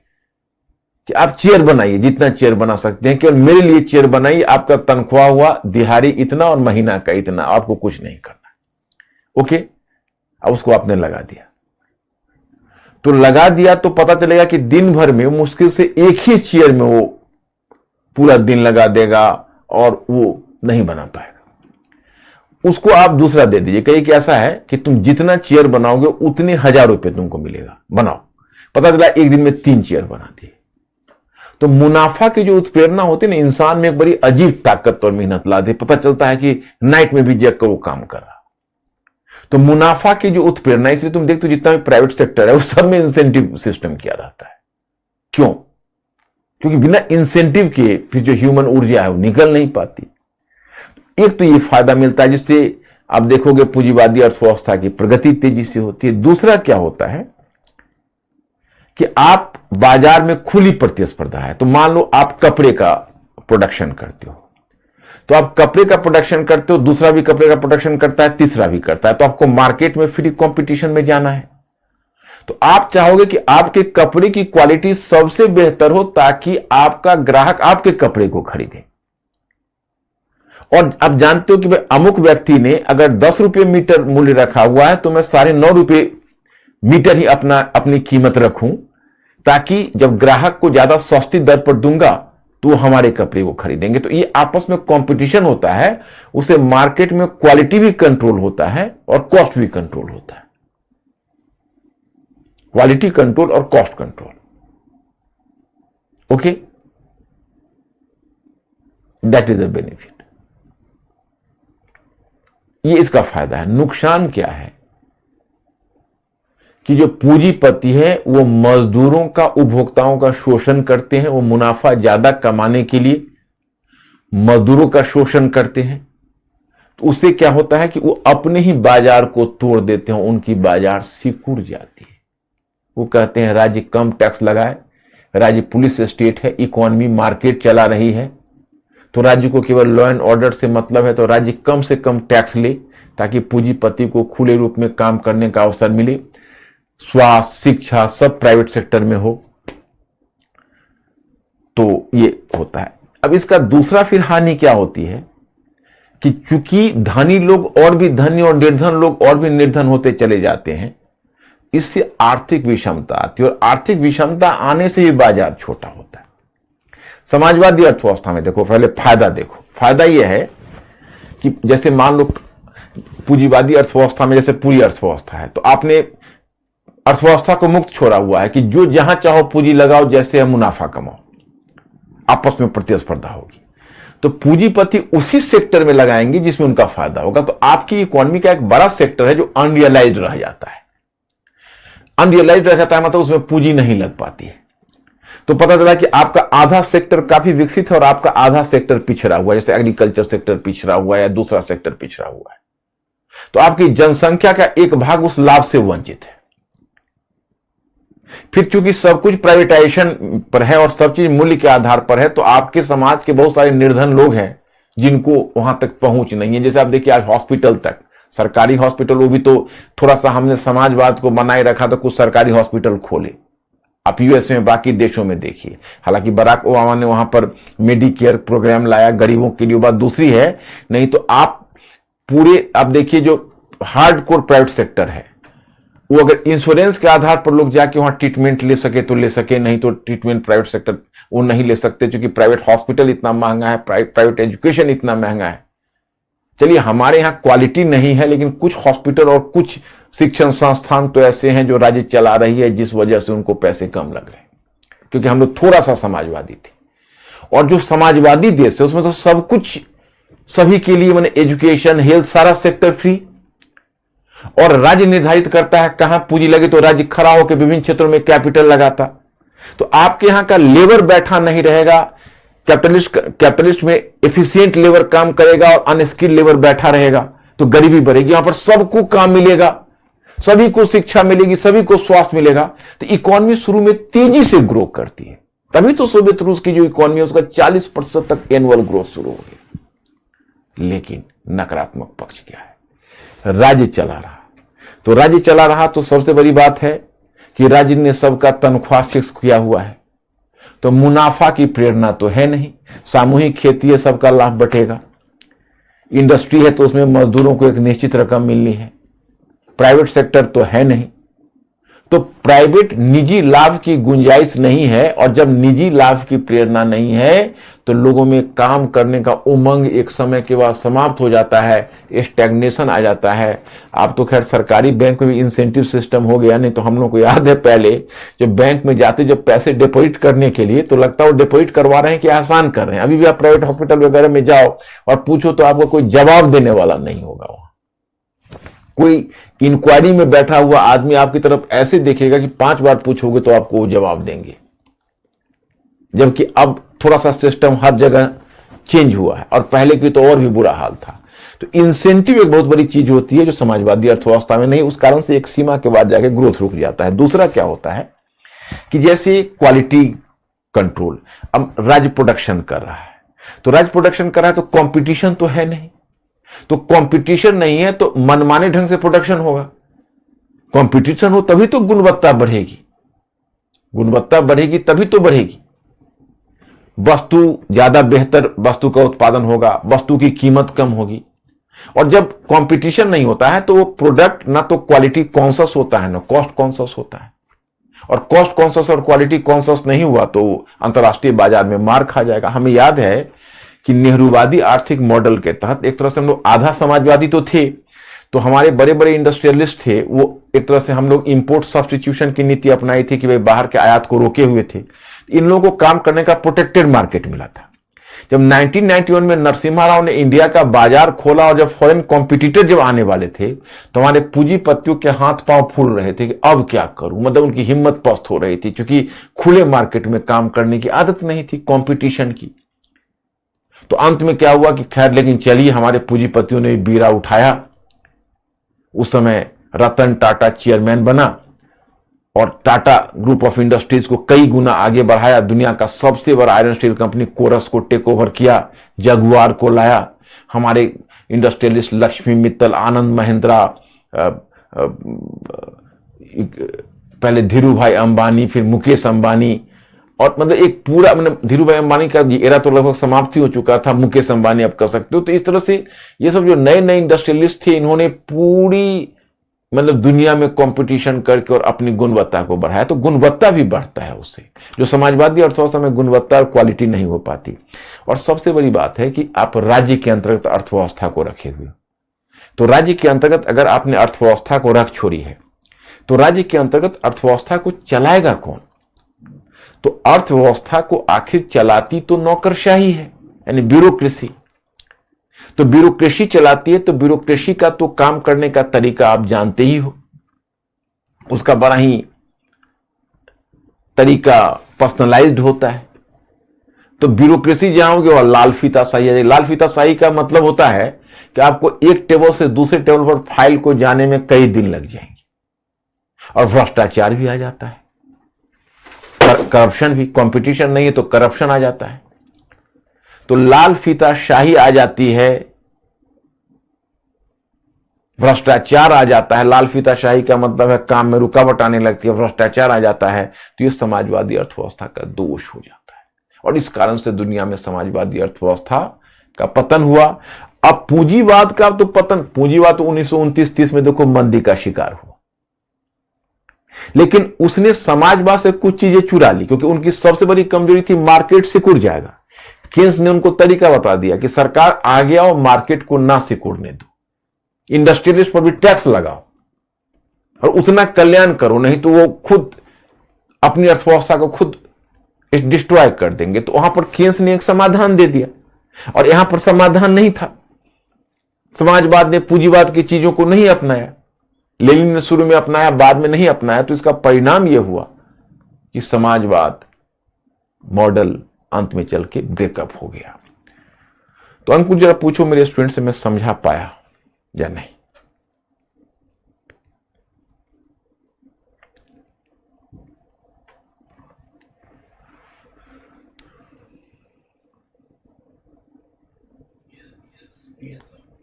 कि आप चेयर बनाइए, जितना चेयर बना सकते हैं, केवल मेरे लिए चेयर बनाइए, आपका तनख्वाह हुआ दिहाड़ी इतना और महीना का इतना, आपको कुछ नहीं करना। ओके, अब उसको आपने लगा दिया, तो पता चलेगा कि दिन भर में मुश्किल से एक ही चेयर में वो पूरा दिन लगा देगा और वो नहीं बना पाएगा। उसको आप दूसरा दे दीजिए, कहिए कि ऐसा है कि तुम जितना चेयर बनाओगे उतने 1000 रुपए तुमको मिलेगा, बनाओ। पता चला एक दिन में 3 चेयर बना दिए, तो मुनाफा की जो उत्प्रेरणा होती है ना, इंसान में एक बड़ी अजीब ताकत और मेहनत ला दे। पता चलता है कि नाइट में भी जग कर वो काम कर रहा। तो मुनाफा की जो उत्प्रेरणा, इसलिए तुम देखते हो जितना भी प्राइवेट सेक्टर है वो सब में इंसेंटिव सिस्टम किया रहता है। क्यों? क्योंकि बिना इंसेंटिव के फिर जो ह्यूमन ऊर्जा है वो निकल नहीं पाती। एक तो ये फायदा मिलता है जिससे आप देखोगे पूंजीवादी अर्थव्यवस्था की प्रगति तेजी से होती है। दूसरा क्या होता है कि आप बाजार में खुली प्रतिस्पर्धा है। तो मान लो आप कपड़े का प्रोडक्शन करते हो, तो आप कपड़े का प्रोडक्शन करते हो, दूसरा भी कपड़े का प्रोडक्शन करता है, तीसरा भी करता है, तो आपको मार्केट में फ्री कंपटीशन में जाना है। तो आप चाहोगे कि आपके कपड़े की क्वालिटी सबसे बेहतर हो ताकि आपका ग्राहक आपके कपड़े को खरीदे। और आप जानते हो कि भाई अमुक व्यक्ति ने अगर 10 रुपये मीटर मूल्य रखा हुआ है तो मैं 9.5 रुपये मीटर ही अपनी कीमत रखूं, ताकि जब ग्राहक को ज्यादा सस्ती दर पर दूंगा तो वो हमारे कपड़े को खरीदेंगे। तो ये आपस में कंपटीशन होता है, उसे मार्केट में क्वालिटी भी कंट्रोल होता है और कॉस्ट भी कंट्रोल होता है। क्वालिटी कंट्रोल और cost control. Okay, that is the benefit. ये इसका फायदा है। नुकसान क्या है कि जो पूंजीपति है वो मजदूरों का, उपभोक्ताओं का शोषण करते हैं। वो मुनाफा ज्यादा कमाने के लिए मजदूरों का शोषण करते हैं। तो उससे क्या होता है कि वो अपने ही बाजार को तोड़ देते हैं, उनकी बाजार सिकुड़ जाती है। वो कहते हैं राज्य कम टैक्स लगाए, राज्य पुलिस स्टेट है, इकोनॉमी मार्केट चला रही है, तो राज्य को केवल लॉ एंड ऑर्डर से मतलब है, तो राज्य कम से कम टैक्स ले ताकि पूंजीपति को खुले रूप में काम करने का अवसर मिले। स्वास्थ्य, शिक्षा सब प्राइवेट सेक्टर में हो, तो ये होता है। अब इसका दूसरा फिर हानि क्या होती है कि चूंकि धनी लोग और भी धनी और निर्धन लोग और भी निर्धन होते चले जाते हैं, इससे आर्थिक विषमता आती है, और आर्थिक विषमता आने से ही बाजार छोटा होता है। समाजवादी अर्थव्यवस्था में देखो, पहले फायदा देखो। फायदा यह है कि जैसे मान लो पूंजीवादी अर्थव्यवस्था में जैसे पूरी अर्थव्यवस्था है, तो आपने अर्थव्यवस्था को मुक्त छोड़ा हुआ है कि जो जहां चाहो पूंजी लगाओ, जैसे मुनाफा कमाओ, आपस में प्रतिस्पर्धा होगी। तो पूंजीपति उसी सेक्टर में लगाएंगे जिसमें उनका फायदा होगा। तो आपकी इकोनॉमी का एक बड़ा सेक्टर है जो अनरियलाइज्ड रह जाता है। अनरियलाइज्ड रह जाता है मतलब उसमें पूंजी नहीं लग पाती है। तो पता चला कि आपका आधा सेक्टर काफी विकसित है और आपका आधा सेक्टर पिछड़ा हुआ है, जैसे एग्रीकल्चर सेक्टर पिछड़ा हुआ है या दूसरा सेक्टर पिछड़ा हुआ है। तो आपकी जनसंख्या का एक भाग उस लाभ से वंचित है। फिर चूंकि सब कुछ प्राइवेटाइजेशन पर है और सब चीज मूल्य के आधार पर है, तो आपके समाज के बहुत सारे निर्धन लोग हैं जिनको वहां तक पहुंच नहीं है। जैसे आप देखिए आज हॉस्पिटल तक, सरकारी हॉस्पिटल, वो भी तो थोड़ा सा हमने समाजवाद को बनाए रखा, तो कुछ सरकारी हॉस्पिटल खोले। आप यूएस में, बाकी देशों में देखिए, हालांकि बराक ओबामा ने वहां पर मेडिकेयर प्रोग्राम लाया गरीबों के लिए, बात दूसरी है। नहीं तो आप पूरे, आप देखिए जो हार्डकोर प्राइवेट सेक्टर है, वो अगर इंश्योरेंस के आधार पर लोग जाके वहां ट्रीटमेंट ले सके तो ले सके, नहीं तो ट्रीटमेंट प्राइवेट सेक्टर वो नहीं ले सकते, क्योंकि प्राइवेट हॉस्पिटल इतना महंगा है, प्राइवेट एजुकेशन इतना महंगा है। चलिए हमारे यहाँ क्वालिटी नहीं है, लेकिन कुछ हॉस्पिटल और कुछ शिक्षण संस्थान तो ऐसे हैं जो राज्य चला रही है, जिस वजह से उनको पैसे कम लग रहे हैं, क्योंकि हम लोग थोड़ा सा समाजवादी थे। और जो समाजवादी देश है उसमें तो सब कुछ सभी के लिए, मैंने एजुकेशन, हेल्थ, सारा सेक्टर फ्री, और राज्य निर्धारित करता है कहां पूंजी लगे, तो राज्य खड़ा होकर विभिन्न क्षेत्रों में कैपिटल लगाता। तो आपके यहां का लेबर बैठा नहीं रहेगा, कैपिटलिस्ट में एफिशिएंट लेबर काम करेगा और अनस्किल्ड लेबर बैठा रहेगा, तो गरीबी बढ़ेगी। यहां पर सबको काम मिलेगा, सभी को शिक्षा मिलेगी, सभी को स्वास्थ्य मिलेगा, तो इकोनॉमी शुरू में तेजी से ग्रो करती है। तभी तो सोवियत रूस की जो इकोनॉमी है उसका 40% तक एनुअल ग्रोथ शुरू हो गई। लेकिन नकारात्मक पक्ष क्या है? राज्य चला रहा। तो राज्य चला रहा तो सबसे बड़ी बात है कि राज्य ने सबका तनख्वाह फिक्स किया हुआ है, तो मुनाफा की प्रेरणा तो है नहीं। सामूहिक खेती है, सबका लाभ बटेगा। इंडस्ट्री है तो उसमें मजदूरों को एक निश्चित रकम मिलनी है। प्राइवेट सेक्टर तो है नहीं, तो प्राइवेट निजी लाभ की गुंजाइश नहीं है, और जब निजी लाभ की प्रेरणा नहीं है तो लोगों में काम करने का उमंग एक समय के बाद समाप्त हो जाता है, स्टैग्नेशन आ जाता है। आप तो खैर सरकारी बैंक में भी इंसेंटिव सिस्टम हो गया, नहीं तो हम लोग को याद है पहले जब बैंक में जाते जब पैसे डिपॉजिट करने के लिए तो लगता है वो डिपॉजिट करवा रहे हैं कि आसान कर रहे हैं। अभी भी आप प्राइवेट हॉस्पिटल वगैरह में जाओ और पूछो तो आपको कोई जवाब देने वाला नहीं होगा। वहां कोई इंक्वायरी में बैठा हुआ आदमी आपकी तरफ ऐसे देखेगा कि 5 बार पूछोगे तो आपको वो जवाब देंगे। जबकि अब थोड़ा सा सिस्टम हर जगह चेंज हुआ है, और पहले की तो और भी बुरा हाल था। तो इंसेंटिव एक बहुत बड़ी चीज होती है जो समाजवादी अर्थव्यवस्था में नहीं, उस कारण से एक सीमा के बाद जाके ग्रोथ रुक जाता है। दूसरा क्या होता है कि जैसे क्वालिटी कंट्रोल, अब राज्य प्रोडक्शन कर रहा है, तो राज्य प्रोडक्शन कर रहा है तो कंपटीशन तो है नहीं, तो कंपटीशन नहीं है तो मनमाने ढंग से प्रोडक्शन होगा। कंपटीशन हो तभी तो गुणवत्ता बढ़ेगी, गुणवत्ता बढ़ेगी तभी तो बढ़ेगी। वस्तु ज्यादा बेहतर वस्तु का उत्पादन होगा, वस्तु की कीमत कम होगी। और जब कंपटीशन नहीं होता है तो वो प्रोडक्ट ना तो क्वालिटी कॉन्शियस होता है ना कॉस्ट कॉन्शियस होता है, और कॉस्ट कॉन्शियस और क्वालिटी कॉन्शियस नहीं हुआ तो अंतर्राष्ट्रीय बाजार में मार खा जाएगा। हमें याद है कि नेहरूवादी आर्थिक मॉडल के तहत एक तरह से हम लोग आधा समाजवादी तो थे, तो हमारे बड़े बड़े इंडस्ट्रियलिस्ट थे, वो एक तरह से हम लोग इंपोर्ट सब्स्टिट्यूशन की नीति अपनाई थी कि भाई बाहर के आयात को रोके हुए थे। इन लोगों को काम करने का प्रोटेक्टेड मार्केट मिला था। जब 1991 में नरसिम्हा राव ने इंडिया का बाजार खोला और जब फॉरेन कॉम्पिटिटर जब आने वाले थे तो हमारे पूंजीपतियों के हाथ पांव फूल रहे थे कि अब क्या करूं, मतलब उनकी हिम्मत पस्त हो रही थी, क्योंकि खुले मार्केट में काम करने की आदत नहीं थी, कंपटीशन की। तो अंत में क्या हुआ कि खैर लेकिन चलिए हमारे पूंजीपतियों ने बीड़ा उठाया। उस समय रतन टाटा चेयरमैन बना और टाटा ग्रुप ऑफ इंडस्ट्रीज को कई गुना आगे बढ़ाया। दुनिया का सबसे बड़ा आयरन स्टील कंपनी कोरस को टेक ओवर किया, जगुआर को लाया। हमारे इंडस्ट्रियलिस्ट लक्ष्मी मित्तल, आनंद महिंद्रा, पहले धीरू भाई अंबानी, फिर मुकेश अंबानी, और मतलब एक पूरा मतलब धीरू भाई अंबानी का एरा तो लगभग समाप्ति हो चुका था, मुकेश अंबानी आप कर सकते हो। तो इस तरह से ये सब जो नए नए इंडस्ट्रियलिस्ट थे इन्होंने पूरी मतलब दुनिया में कंपटीशन करके और अपनी गुणवत्ता को बढ़ाया। तो गुणवत्ता भी बढ़ता है उससे, जो समाजवादी अर्थव्यवस्था में गुणवत्ता और क्वालिटी नहीं हो पाती। और सबसे बड़ी बात है कि आप राज्य के अंतर्गत अर्थव्यवस्था को रखे हुए, तो राज्य के अंतर्गत अगर आपने अर्थव्यवस्था को रख छोड़ी है तो राज्य के अंतर्गत अर्थव्यवस्था को चलाएगा कौन? तो अर्थव्यवस्था को आखिर चलाती तो नौकरशाही है, यानी ब्यूरोक्रेसी। तो ब्यूरोक्रेसी चलाती है, तो ब्यूरोक्रेसी का तो काम करने का तरीका आप जानते ही हो, उसका बड़ा ही तरीका पर्सनलाइज्ड होता है। तो ब्यूरोक्रेसी जहां होगी वह लाल फीता शाही है। लाल फीता शाही का मतलब होता है कि आपको एक टेबल से दूसरे टेबल पर फाइल को जाने में कई दिन लग जाएंगे, और भ्रष्टाचार भी आ जाता है, करप्शन भी, कंपटीशन नहीं है तो करप्शन आ जाता है। तो लाल फीता शाही आ जाती है, भ्रष्टाचार आ जाता है। लाल फीता शाही का मतलब है काम में रुकावट आने लगती है, भ्रष्टाचार आ जाता है, तो ये समाजवादी अर्थव्यवस्था का दोष हो जाता है। और इस कारण से दुनिया में समाजवादी अर्थव्यवस्था का पतन हुआ। अब पूंजीवाद का तो पतन, पूंजीवाद तो 1929-30 में देखो मंदी का शिकार हुआ, लेकिन उसने समाजवाद से कुछ चीजें चुरा ली, क्योंकि उनकी सबसे बड़ी कमजोरी थी मार्केट सिकुड़ जाएगा। केन्स ने उनको तरीका बता दिया कि सरकार आगे आओ, मार्केट को ना सिकुड़ने दो, इंडस्ट्रियलिस्ट पर भी टैक्स लगाओ और उतना कल्याण करो, नहीं तो वो खुद अपनी अर्थव्यवस्था को खुद डिस्ट्रॉय कर देंगे। तो वहां पर केन्स ने एक समाधान दे दिया, और यहां पर समाधान नहीं था। समाजवाद ने पूंजीवाद की चीजों को नहीं अपनाया, लेनिन ने शुरू में अपनाया, बाद में नहीं अपनाया। तो इसका परिणाम यह हुआ कि समाजवाद मॉडल अंत में चल के ब्रेकअप हो गया। तो अंकुर जरा पूछो मेरे स्टूडेंट से, मैं समझा पाया या नहीं?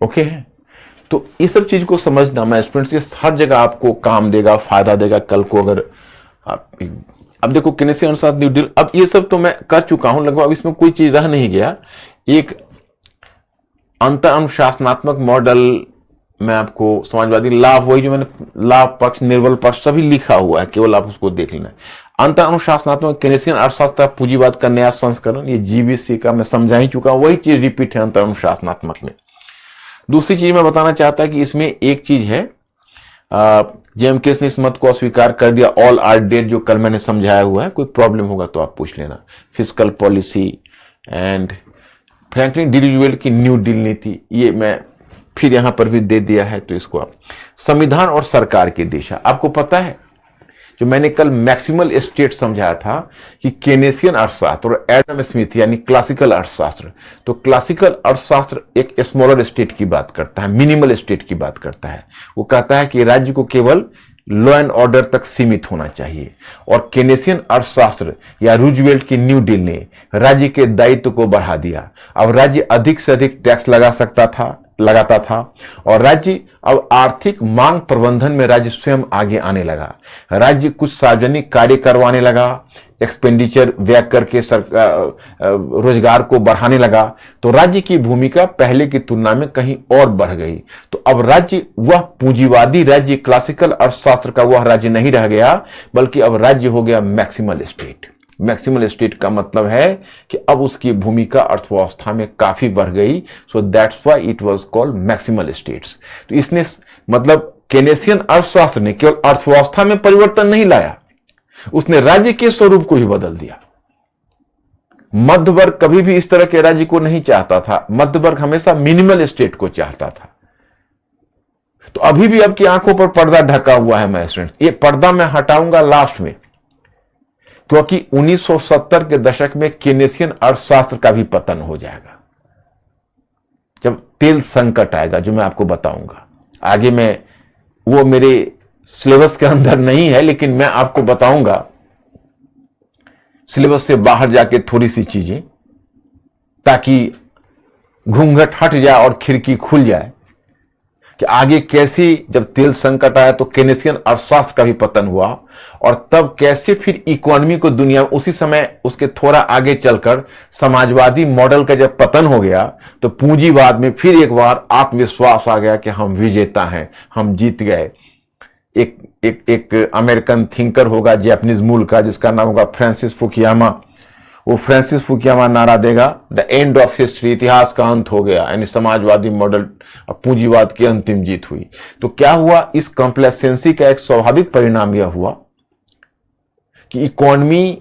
ओके है। तो ये सब चीज को समझना, मैं स्टूडेंट्स हर जगह आपको काम देगा, फायदा देगा। कल को अगर आप अब देखो केनेसी अनुसार न्यू डील, अब ये सब तो मैं कर चुका हूं लगभग, अब इसमें कोई चीज रह नहीं गया। एक अंतर अनुशासनात्मक मॉडल मैं आपको समाजवादी लाभ, वही जो मैंने लाभ पक्ष निर्बल पक्ष सभी लिखा हुआ है, केवल आप उसको देख लेना। अंत अनुशासनात्मक केनेसियन अर्थशास्त्र पूंजीवाद का नया संस्करण, ये जीबीसी का मैं समझा ही चुका हूं, वही चीज रिपीट है अंत अनुशासनात्मक में। दूसरी चीज मैं बताना चाहता कि इसमें एक चीज है, जेएमकेस ने इस मत को अस्वीकार कर दिया, ऑल आर डेड, जो कल मैंने समझाया हुआ है। कोई प्रॉब्लम होगा तो आप पूछ लेना। Fiscal policy and Franklin D Roosevelt की न्यू डील नीति, ये मैं फिर यहां पर भी दे दिया है, तो इसको आप संविधान और सरकार की दिशा। आपको पता है जो मैंने कल मैक्सिमल स्टेट समझाया था कि केनेसियन अर्थशास्त्र और एडम स्मिथ यानी क्लासिकल अर्थशास्त्र, तो क्लासिकल अर्थशास्त्र एक स्मॉलर स्टेट की बात करता है, मिनिमल स्टेट की बात करता है। वो कहता है कि राज्य को केवल लॉ एंड ऑर्डर तक सीमित होना चाहिए। और केनेसियन अर्थशास्त्र या रूजवेल्ट की न्यू डील ने राज्य के दायित्व को बढ़ा दिया। अब राज्य अधिक से अधिक टैक्स लगाता था और राज्य अब आर्थिक मांग प्रबंधन में राज्य स्वयं आगे आने लगा। राज्य कुछ सार्वजनिक कार्य करवाने लगा, एक्सपेंडिचर व्यय करके रोजगार को बढ़ाने लगा, तो राज्य की भूमिका पहले की तुलना में कहीं और बढ़ गई। तो अब राज्य वह पूंजीवादी राज्य, क्लासिकल अर्थशास्त्र का वह राज्य नहीं रह गया, बल्कि अब राज्य हो गया मैक्सिमल स्टेट। मैक्सिमल स्टेट का मतलब है कि अब उसकी भूमिका अर्थव्यवस्था में काफी बढ़ गई। So that's why it was called maximal states. तो इसने मतलब केनेसियन अर्थशास्त्र ने केवल अर्थव्यवस्था में परिवर्तन नहीं लाया, उसने राज्य के स्वरूप को भी बदल दिया। मध्य वर्ग कभी भी इस तरह के राज्य को नहीं चाहता था, मध्य वर्ग हमेशा मिनिमल स्टेट को चाहता था। तो अभी भी आपकी आंखों पर पर्दा ढका हुआ है माय स्टूडेंट्स, ये पर्दा मैं हटाऊंगा लास्ट में, क्योंकि 1970 के दशक में केनेसियन अर्थशास्त्र का भी पतन हो जाएगा, जब तेल संकट आएगा, जो मैं आपको बताऊंगा आगे। मैं वो मेरे सिलेबस के अंदर नहीं है, लेकिन मैं आपको बताऊंगा सिलेबस से बाहर जाके थोड़ी सी चीजें, ताकि घूंघट हट जाए और खिड़की खुल जाए कि आगे कैसे, जब तेल संकट आया तो केनेसियन अर्थशास्त्र का भी पतन हुआ, और तब कैसे फिर इकोनॉमी को दुनिया, उसी समय उसके थोड़ा आगे चलकर समाजवादी मॉडल का जब पतन हो गया, तो पूंजीवाद में फिर एक बार आत्मविश्वास आ गया कि हम विजेता हैं, हम जीत गए। एक अमेरिकन थिंकर होगा जापानीज मूल का, जिसका नाम होगा फ्रांसिस फुकुयामा। वो फ्रांसिस फुकुयामा नारा देगा, द एंड ऑफ हिस्ट्री, इतिहास का अंत हो गया, यानी समाजवादी मॉडल, पूंजीवाद की अंतिम जीत हुई। तो क्या हुआ, इस कॉम्प्लेसेंसी का एक स्वाभाविक परिणाम यह हुआ कि इकोनॉमी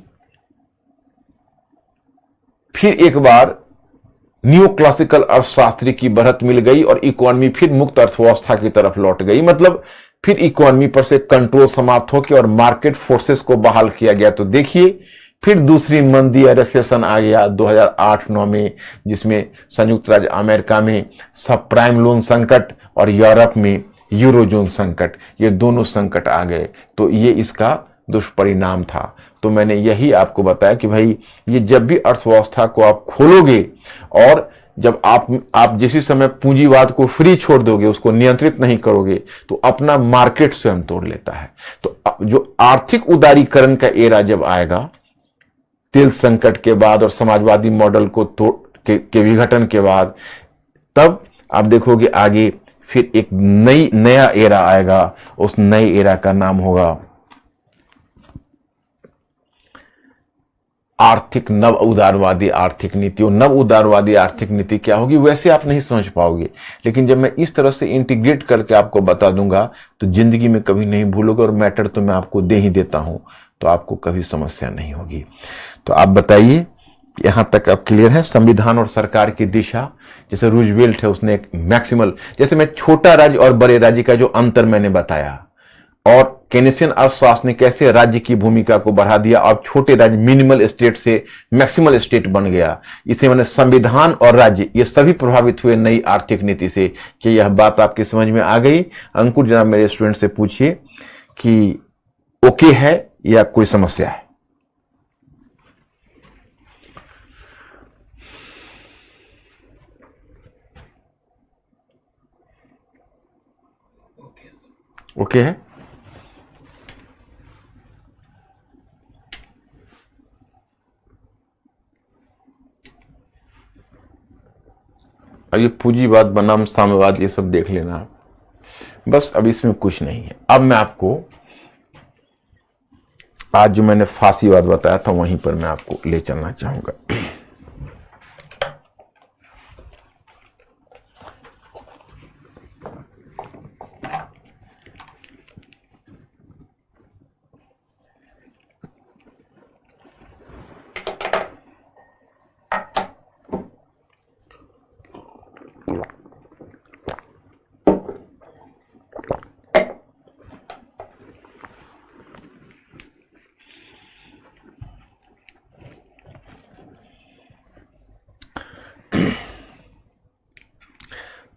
फिर एक बार न्यू क्लासिकल अर्थशास्त्री की बढ़त मिल गई और इकोनॉमी फिर मुक्त अर्थव्यवस्था की तरफ लौट गई। मतलब फिर इकोनॉमी पर से कंट्रोल समाप्त होकर और मार्केट फोर्सेस को बहाल किया गया। तो देखिए फिर दूसरी मंदी या रिसेशन आ गया 2008-9 में, जिसमें संयुक्त राज्य अमेरिका में सब प्राइम लोन संकट और यूरोप में यूरोजोन संकट, ये दोनों संकट आ गए। तो ये इसका दुष्परिणाम था। तो मैंने यही आपको बताया कि भाई ये जब भी अर्थव्यवस्था को आप खोलोगे और जब आप जिस समय पूंजीवाद को फ्री छोड़ दोगे, उसको नियंत्रित नहीं करोगे, तो अपना मार्केट स्वयं तोड़ लेता है। तो जो आर्थिक उदारीकरण का एरा जब आएगा तेल संकट के बाद और समाजवादी मॉडल को के विघटन के बाद, तब आप देखोगे आगे फिर एक नया एरा आएगा। उस नए एरा का नाम होगा आर्थिक नव उदारवादी आर्थिक नीति। और नव उदारवादी आर्थिक नीति क्या होगी वैसे आप नहीं समझ पाओगे, लेकिन जब मैं इस तरह से इंटीग्रेट करके आपको बता दूंगा तो जिंदगी में कभी नहीं भूलोगे। और मैटर तो मैं आपको दे ही देता हूं, तो आपको कभी समस्या नहीं होगी। तो आप बताइए यहां तक आप क्लियर है। संविधान और सरकार की दिशा, जैसे रूजवेल्ट है उसने एक मैक्सिमल, जैसे मैं छोटा राज्य और बड़े राज्य का जो अंतर मैंने बताया, और केनेसियन अर्थशास्त्र ने कैसे राज्य की भूमिका को बढ़ा दिया और छोटे राज्य मिनिमल स्टेट से मैक्सिमल स्टेट बन गया। इसे मैंने संविधान और राज्य ये सभी प्रभावित हुए नई आर्थिक नीति से। कि यह बात आपकी समझ में आ गई? अंकुर जनाब मेरे स्टूडेंट से पूछिए कि ओके है या कोई समस्या है। ओके है। अब ये पूंजीवाद बनाम साम्यवाद ये सब देख लेना आप। बस अब इसमें कुछ नहीं है। अब मैं आपको आज जो मैंने फांसीवाद बताया था वहीं पर मैं आपको ले चलना चाहूंगा।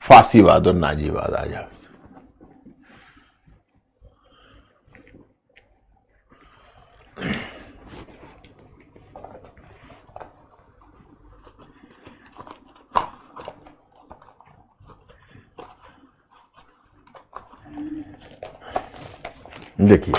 फांसीवाद और नाजीवाद आ जाओ। देखिए,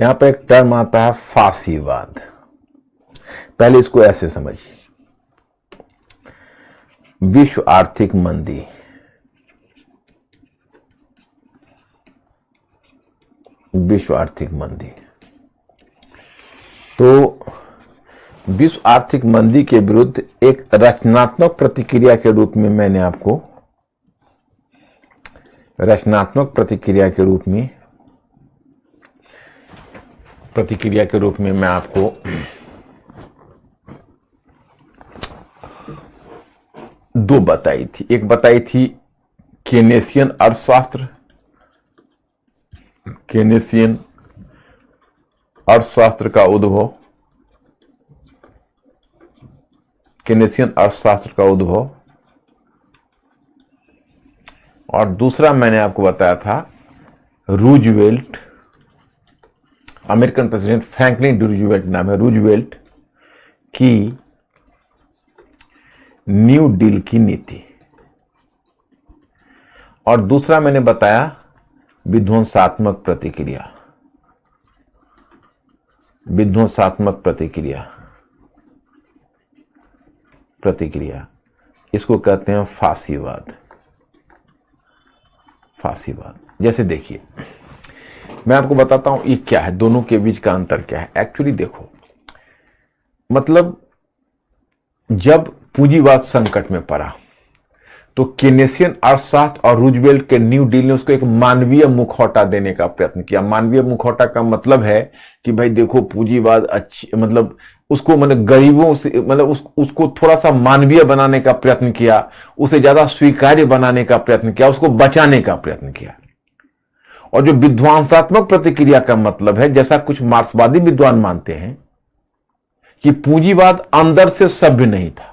यहां पर एक टर्म आता है फांसीवाद। पहले इसको ऐसे समझिए, विश्व आर्थिक मंदी, विश्व आर्थिक मंदी। तो विश्व आर्थिक मंदी के विरुद्ध एक रचनात्मक प्रतिक्रिया के रूप में मैंने आपको मैं आपको दो बताई थी। एक बताई थी केनेसियन अर्थशास्त्र, केनेसियन अर्थशास्त्र का उद्भव, केनेसियन अर्थशास्त्र का उद्भव। और दूसरा मैंने आपको बताया था Roosevelt, American president Franklin Roosevelt नाम है, रूजवेल्ट की न्यू डील की नीति। और दूसरा मैंने बताया विध्वंसात्मक प्रतिक्रिया, विध्वंसात्मक प्रतिक्रिया इसको कहते हैं फांसीवाद। जैसे देखिए, मैं आपको बताता हूं ये क्या है, दोनों के बीच का अंतर क्या है। एक्चुअली देखो, मतलब जब पूंजीवाद संकट में पड़ा तो केनेसियन अर्थशास्त्र और रूजवेल्ट के न्यू डील ने उसको एक मानवीय मुखौटा देने का प्रयत्न किया। मानवीय मुखौटा का मतलब है कि भाई देखो, पूंजीवाद अच्छी, मतलब उसको मतलब गरीबों से, मतलब उसको थोड़ा सा मानवीय बनाने का प्रयत्न किया, उसे ज्यादा स्वीकार्य बनाने का प्रयत्न किया, उसको बचाने का प्रयत्न किया। और जो विध्वंसात्मक प्रतिक्रिया का मतलब है, जैसा कुछ मार्क्सवादी विद्वान मानते हैं कि पूंजीवाद अंदर से सभ्य नहीं था।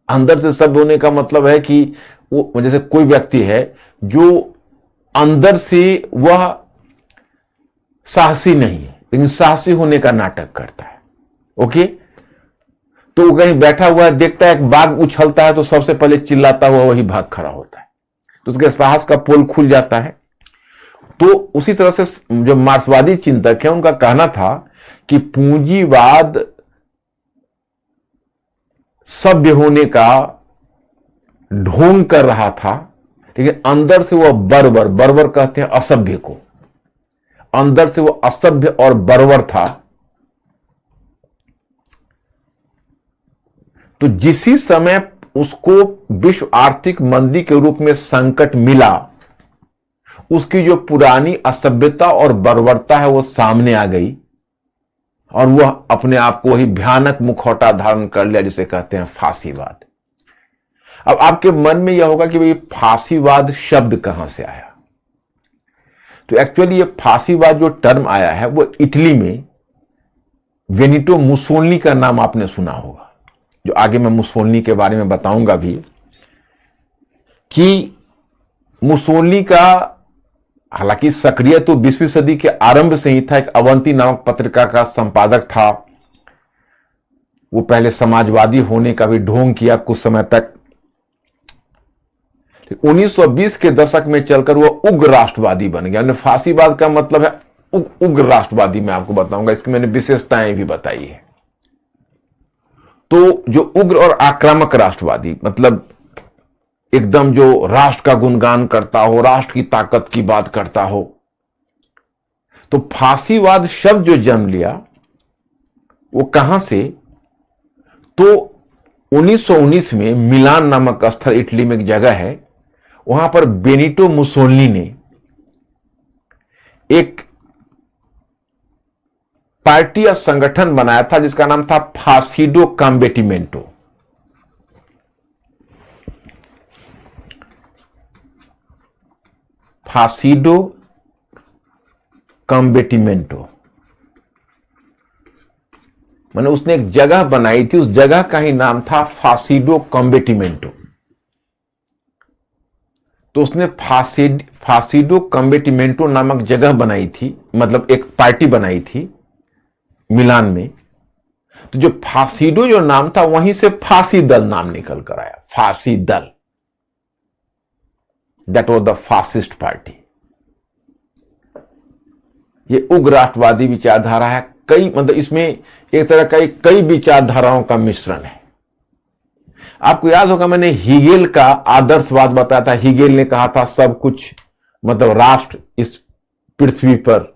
अंदर से सभ्य होने का मतलब है कि वो, जैसे कोई व्यक्ति है जो अंदर से वह साहसी नहीं है लेकिन साहसी होने का नाटक करता है। ओके, तो वो कहीं बैठा हुआ है, देखता है एक बाघ उछलता है तो सबसे पहले चिल्लाता हुआ वही भाग खड़ा होता है, तो उसके साहस का पोल खुल जाता है। तो उसी तरह से जो मार्क्सवादी चिंतक है उनका कहना था कि पूंजीवाद सभ्य होने का ढोंग कर रहा था, लेकिन अंदर से वह बर्बर कहते हैं असभ्य को, अंदर से वह असभ्य और बर्बर था। तो जिसी समय उसको विश्व आर्थिक मंदी के रूप में संकट मिला, उसकी जो पुरानी असभ्यता और बर्बरता है वो सामने आ गई और वह अपने आप को वही भयानक मुखौटा धारण कर लिया जिसे कहते हैं फांसीवाद। अब आपके मन में यह होगा कि भाई फांसीवाद शब्द कहां से आया। तो एक्चुअली ये फांसीवाद जो टर्म आया है वो इटली में वेनिटो मुसोलिनी का नाम आपने सुना होगा, जो आगे मैं मुसोलिनी के बारे में बताऊंगा भी, कि मुसोलिनी का हालांकि सक्रिय तो 20वीं सदी के आरंभ से ही था। एक अवंती नामक पत्रिका का संपादक था, वो पहले समाजवादी होने का भी ढोंग किया कुछ समय तक, 1920 के दशक में चलकर वो उग्र राष्ट्रवादी बन गया। फांसीवाद का मतलब है उग्र राष्ट्रवादी। मैं आपको बताऊंगा, इसकी मैंने विशेषताएं भी बताई है। तो जो उग्र और आक्रामक राष्ट्रवादी मतलब एकदम जो राष्ट्र का गुणगान करता हो, राष्ट्र की ताकत की बात करता हो, तो फांसीवाद शब्द जो जन्म लिया वो कहां से? तो 1919 में मिलान नामक स्थल, इटली में एक जगह है, वहां पर बेनिटो मुसोलिनी ने एक पार्टी या संगठन बनाया था जिसका नाम था फासिडो कॉम्बेटिमेंटो। फासिडो कॉम्बेटिमेंटो मैंने उसने एक जगह बनाई थी, उस जगह का ही नाम था फासिडो कॉम्बेटिमेंटो। तो उसने फासिडो कॉम्बेटिमेंटो नामक जगह बनाई थी, मतलब एक पार्टी बनाई थी मिलान में। तो जो फासिडो जो नाम था वहीं से फांसी दल नाम निकल कर आया, फांसी दल। That was the fascist party. ये उग्र राष्ट्रवादी विचारधारा है। कई मतलब इसमें एक तरह का कई विचारधाराओं का मिश्रण है। आपको याद होगा मैंने हीगेल का आदर्शवाद बताया था। हीगेल ने कहा था सब कुछ मतलब राष्ट्र इस पृथ्वी पर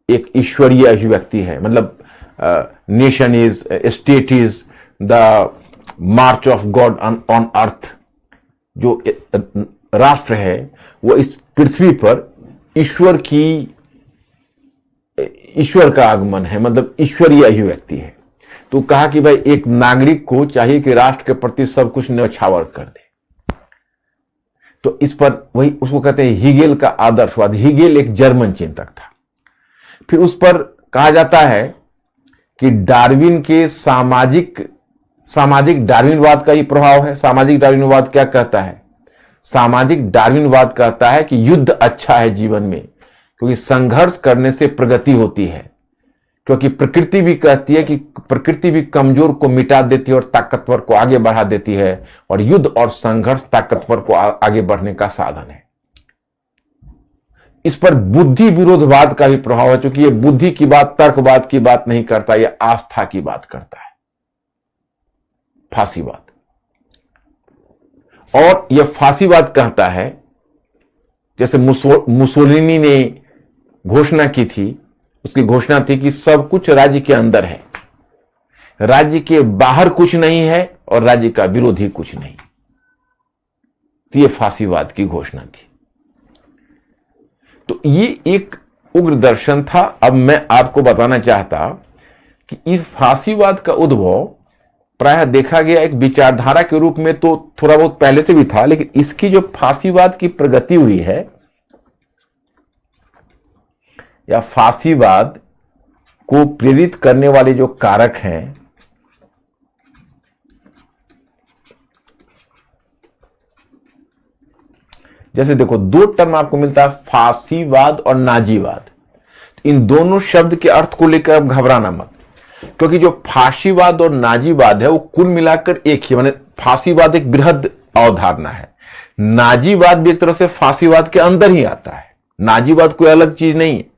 एक ईश्वरीय अभिव्यक्ति है, मतलब nation is, state is the March of God on earth. जो राष्ट्र है वो इस पृथ्वी पर ईश्वर का आगमन है, मतलब ईश्वरीय अभिव्यक्ति है। तो कहा कि भाई एक नागरिक को चाहिए कि राष्ट्र के प्रति सब कुछ न्यौछावर कर दे। तो इस पर वही उसको कहते हैं हीगेल का आदर्शवाद। हीगेल एक जर्मन चिंतक था। फिर उस पर कहा जाता है कि डार्विन के सामाजिक डार्विनवाद का ही प्रभाव है। सामाजिक डार्विनवाद क्या कहता है? सामाजिक डार्विनवाद कहता है कि युद्ध अच्छा है जीवन में, क्योंकि संघर्ष करने से प्रगति होती है। क्योंकि प्रकृति भी कहती है कि प्रकृति भी कमजोर को मिटा देती है और ताकतवर को आगे बढ़ा देती है, और युद्ध और संघर्ष ताकतवर को आगे बढ़ने का साधन है। इस पर बुद्धि विरोधवाद का भी प्रभाव है, क्योंकि यह बुद्धि की बात, तर्कवाद की बात नहीं करता, यह आस्था की बात करता है, फांसीवाद। और यह फांसीवाद कहता है, जैसे मुसोलिनी ने घोषणा की थी, उसकी घोषणा थी कि सब कुछ राज्य के अंदर है, राज्य के बाहर कुछ नहीं है और राज्य का विरोधी कुछ नहीं। तो यह फांसीवाद की घोषणा थी। तो ये एक उग्र दर्शन था। अब मैं आपको बताना चाहता कि इस फांसीवाद का उद्भव प्रायः देखा गया एक विचारधारा के रूप में तो थोड़ा बहुत पहले से भी था, लेकिन इसकी जो फांसीवाद की प्रगति हुई है या फांसीवाद को प्रेरित करने वाले जो कारक हैं, जैसे देखो दो टर्म आपको मिलता है, फांसीवाद और नाजीवाद। इन दोनों शब्द के अर्थ को लेकर अब घबराना मत, क्योंकि जो फांसीवाद और नाजीवाद है वो कुल मिलाकर एक ही, माने फांसीवाद एक बृहद अवधारणा है, नाजीवाद भी एक तरह से फांसीवाद के अंदर ही आता है। नाजीवाद कोई अलग चीज नहीं है।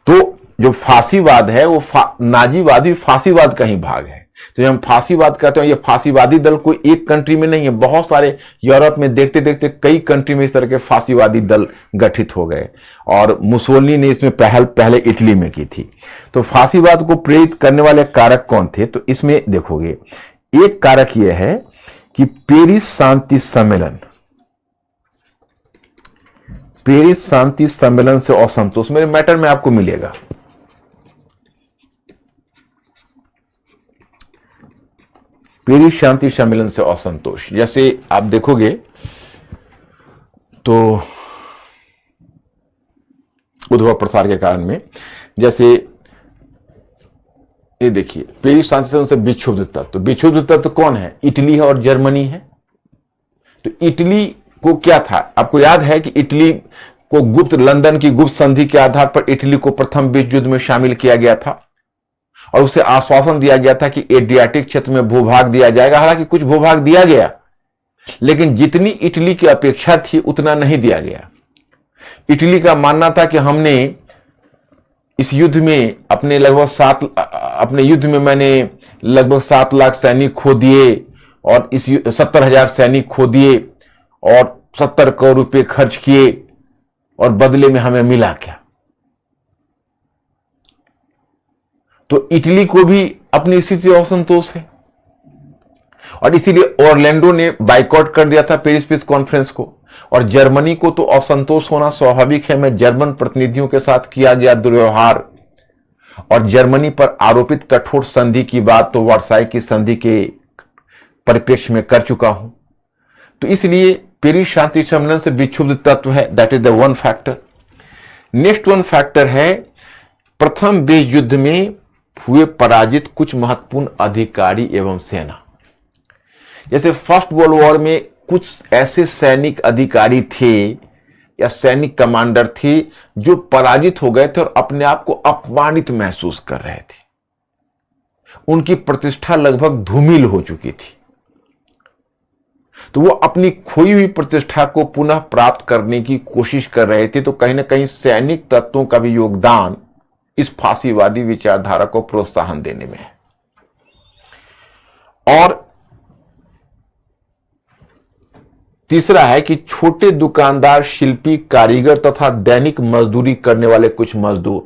तो जो फांसीवाद है वो नाजीवाद भी फांसीवाद का ही भाग है। तो हम फांसीवाद कहते हैं, ये फांसीवादी दल कोई एक कंट्री में नहीं है, बहुत सारे यूरोप में देखते देखते कई कंट्री में इस तरह के फांसीवादी दल गठित हो गए, और मुसोलिनी ने इसमें पहले इटली में की थी। तो फांसीवाद को प्रेरित करने वाले कारक कौन थे? तो इसमें देखोगे एक कारक यह है कि पेरिस शांति सम्मेलन से असंतोष मेरे मैटर में आपको मिलेगा। पेरिस शांति सम्मेलन से असंतोष, जैसे आप देखोगे तो उद्भव प्रसार के कारण में, जैसे ये देखिए पेरिस शांति सम्मेलन से विक्षुब्ध तत्व, विक्षुब्ध तत्व कौन है? इटली है और जर्मनी है। तो इटली को क्या था, आपको याद है कि इटली को लंदन की गुप्त संधि के आधार पर इटली को प्रथम विश्व युद्ध में शामिल किया गया था, और उसे आश्वासन दिया गया था कि एड्रियाटिक क्षेत्र में भूभाग दिया जाएगा। हालांकि कुछ भूभाग दिया गया, लेकिन जितनी इटली की अपेक्षा थी उतना नहीं दिया गया। इटली का मानना था कि हमने इस युद्ध में अपने युद्ध में मैंने लगभग 7 लाख सैनिक खो दिए और इस 70,000 सैनिक खो दिए और 70 करोड़ रुपए खर्च किए और बदले में हमें मिला क्या। तो इटली को भी अपनी स्थिति से असंतोष है और इसीलिए ऑरलैंडो ने बाइकआउट कर दिया था पेरिस पीस कॉन्फ्रेंस को। और जर्मनी को तो असंतोष होना स्वाभाविक है। मैं जर्मन प्रतिनिधियों के साथ किया गया दुर्व्यवहार और जर्मनी पर आरोपित कठोर संधि की बात तो वर्साई की संधि के परिप्रेक्ष्य में कर चुका हूं। तो इसलिए पेरिस शांति सम्मेलन से विक्षुब्ध तत्व है, that is the one factor. Next one factor है प्रथम विश्व युद्ध में हुए पराजित कुछ महत्वपूर्ण अधिकारी एवं सेना। जैसे फर्स्ट वर्ल्ड वॉर में कुछ ऐसे सैनिक अधिकारी थे या सैनिक कमांडर थे जो पराजित हो गए थे और अपने आप को अपमानित महसूस कर रहे थे। उनकी प्रतिष्ठा लगभग धूमिल हो चुकी थी, तो वो अपनी खोई हुई प्रतिष्ठा को पुनः प्राप्त करने की कोशिश कर रहे थे। तो कहीं ना कहीं सैनिक तत्वों का भी योगदान इस फांसीवादी विचारधारा को प्रोत्साहन देने में है। और तीसरा है कि छोटे दुकानदार, शिल्पी, कारीगर तथा दैनिक मजदूरी करने वाले कुछ मजदूर,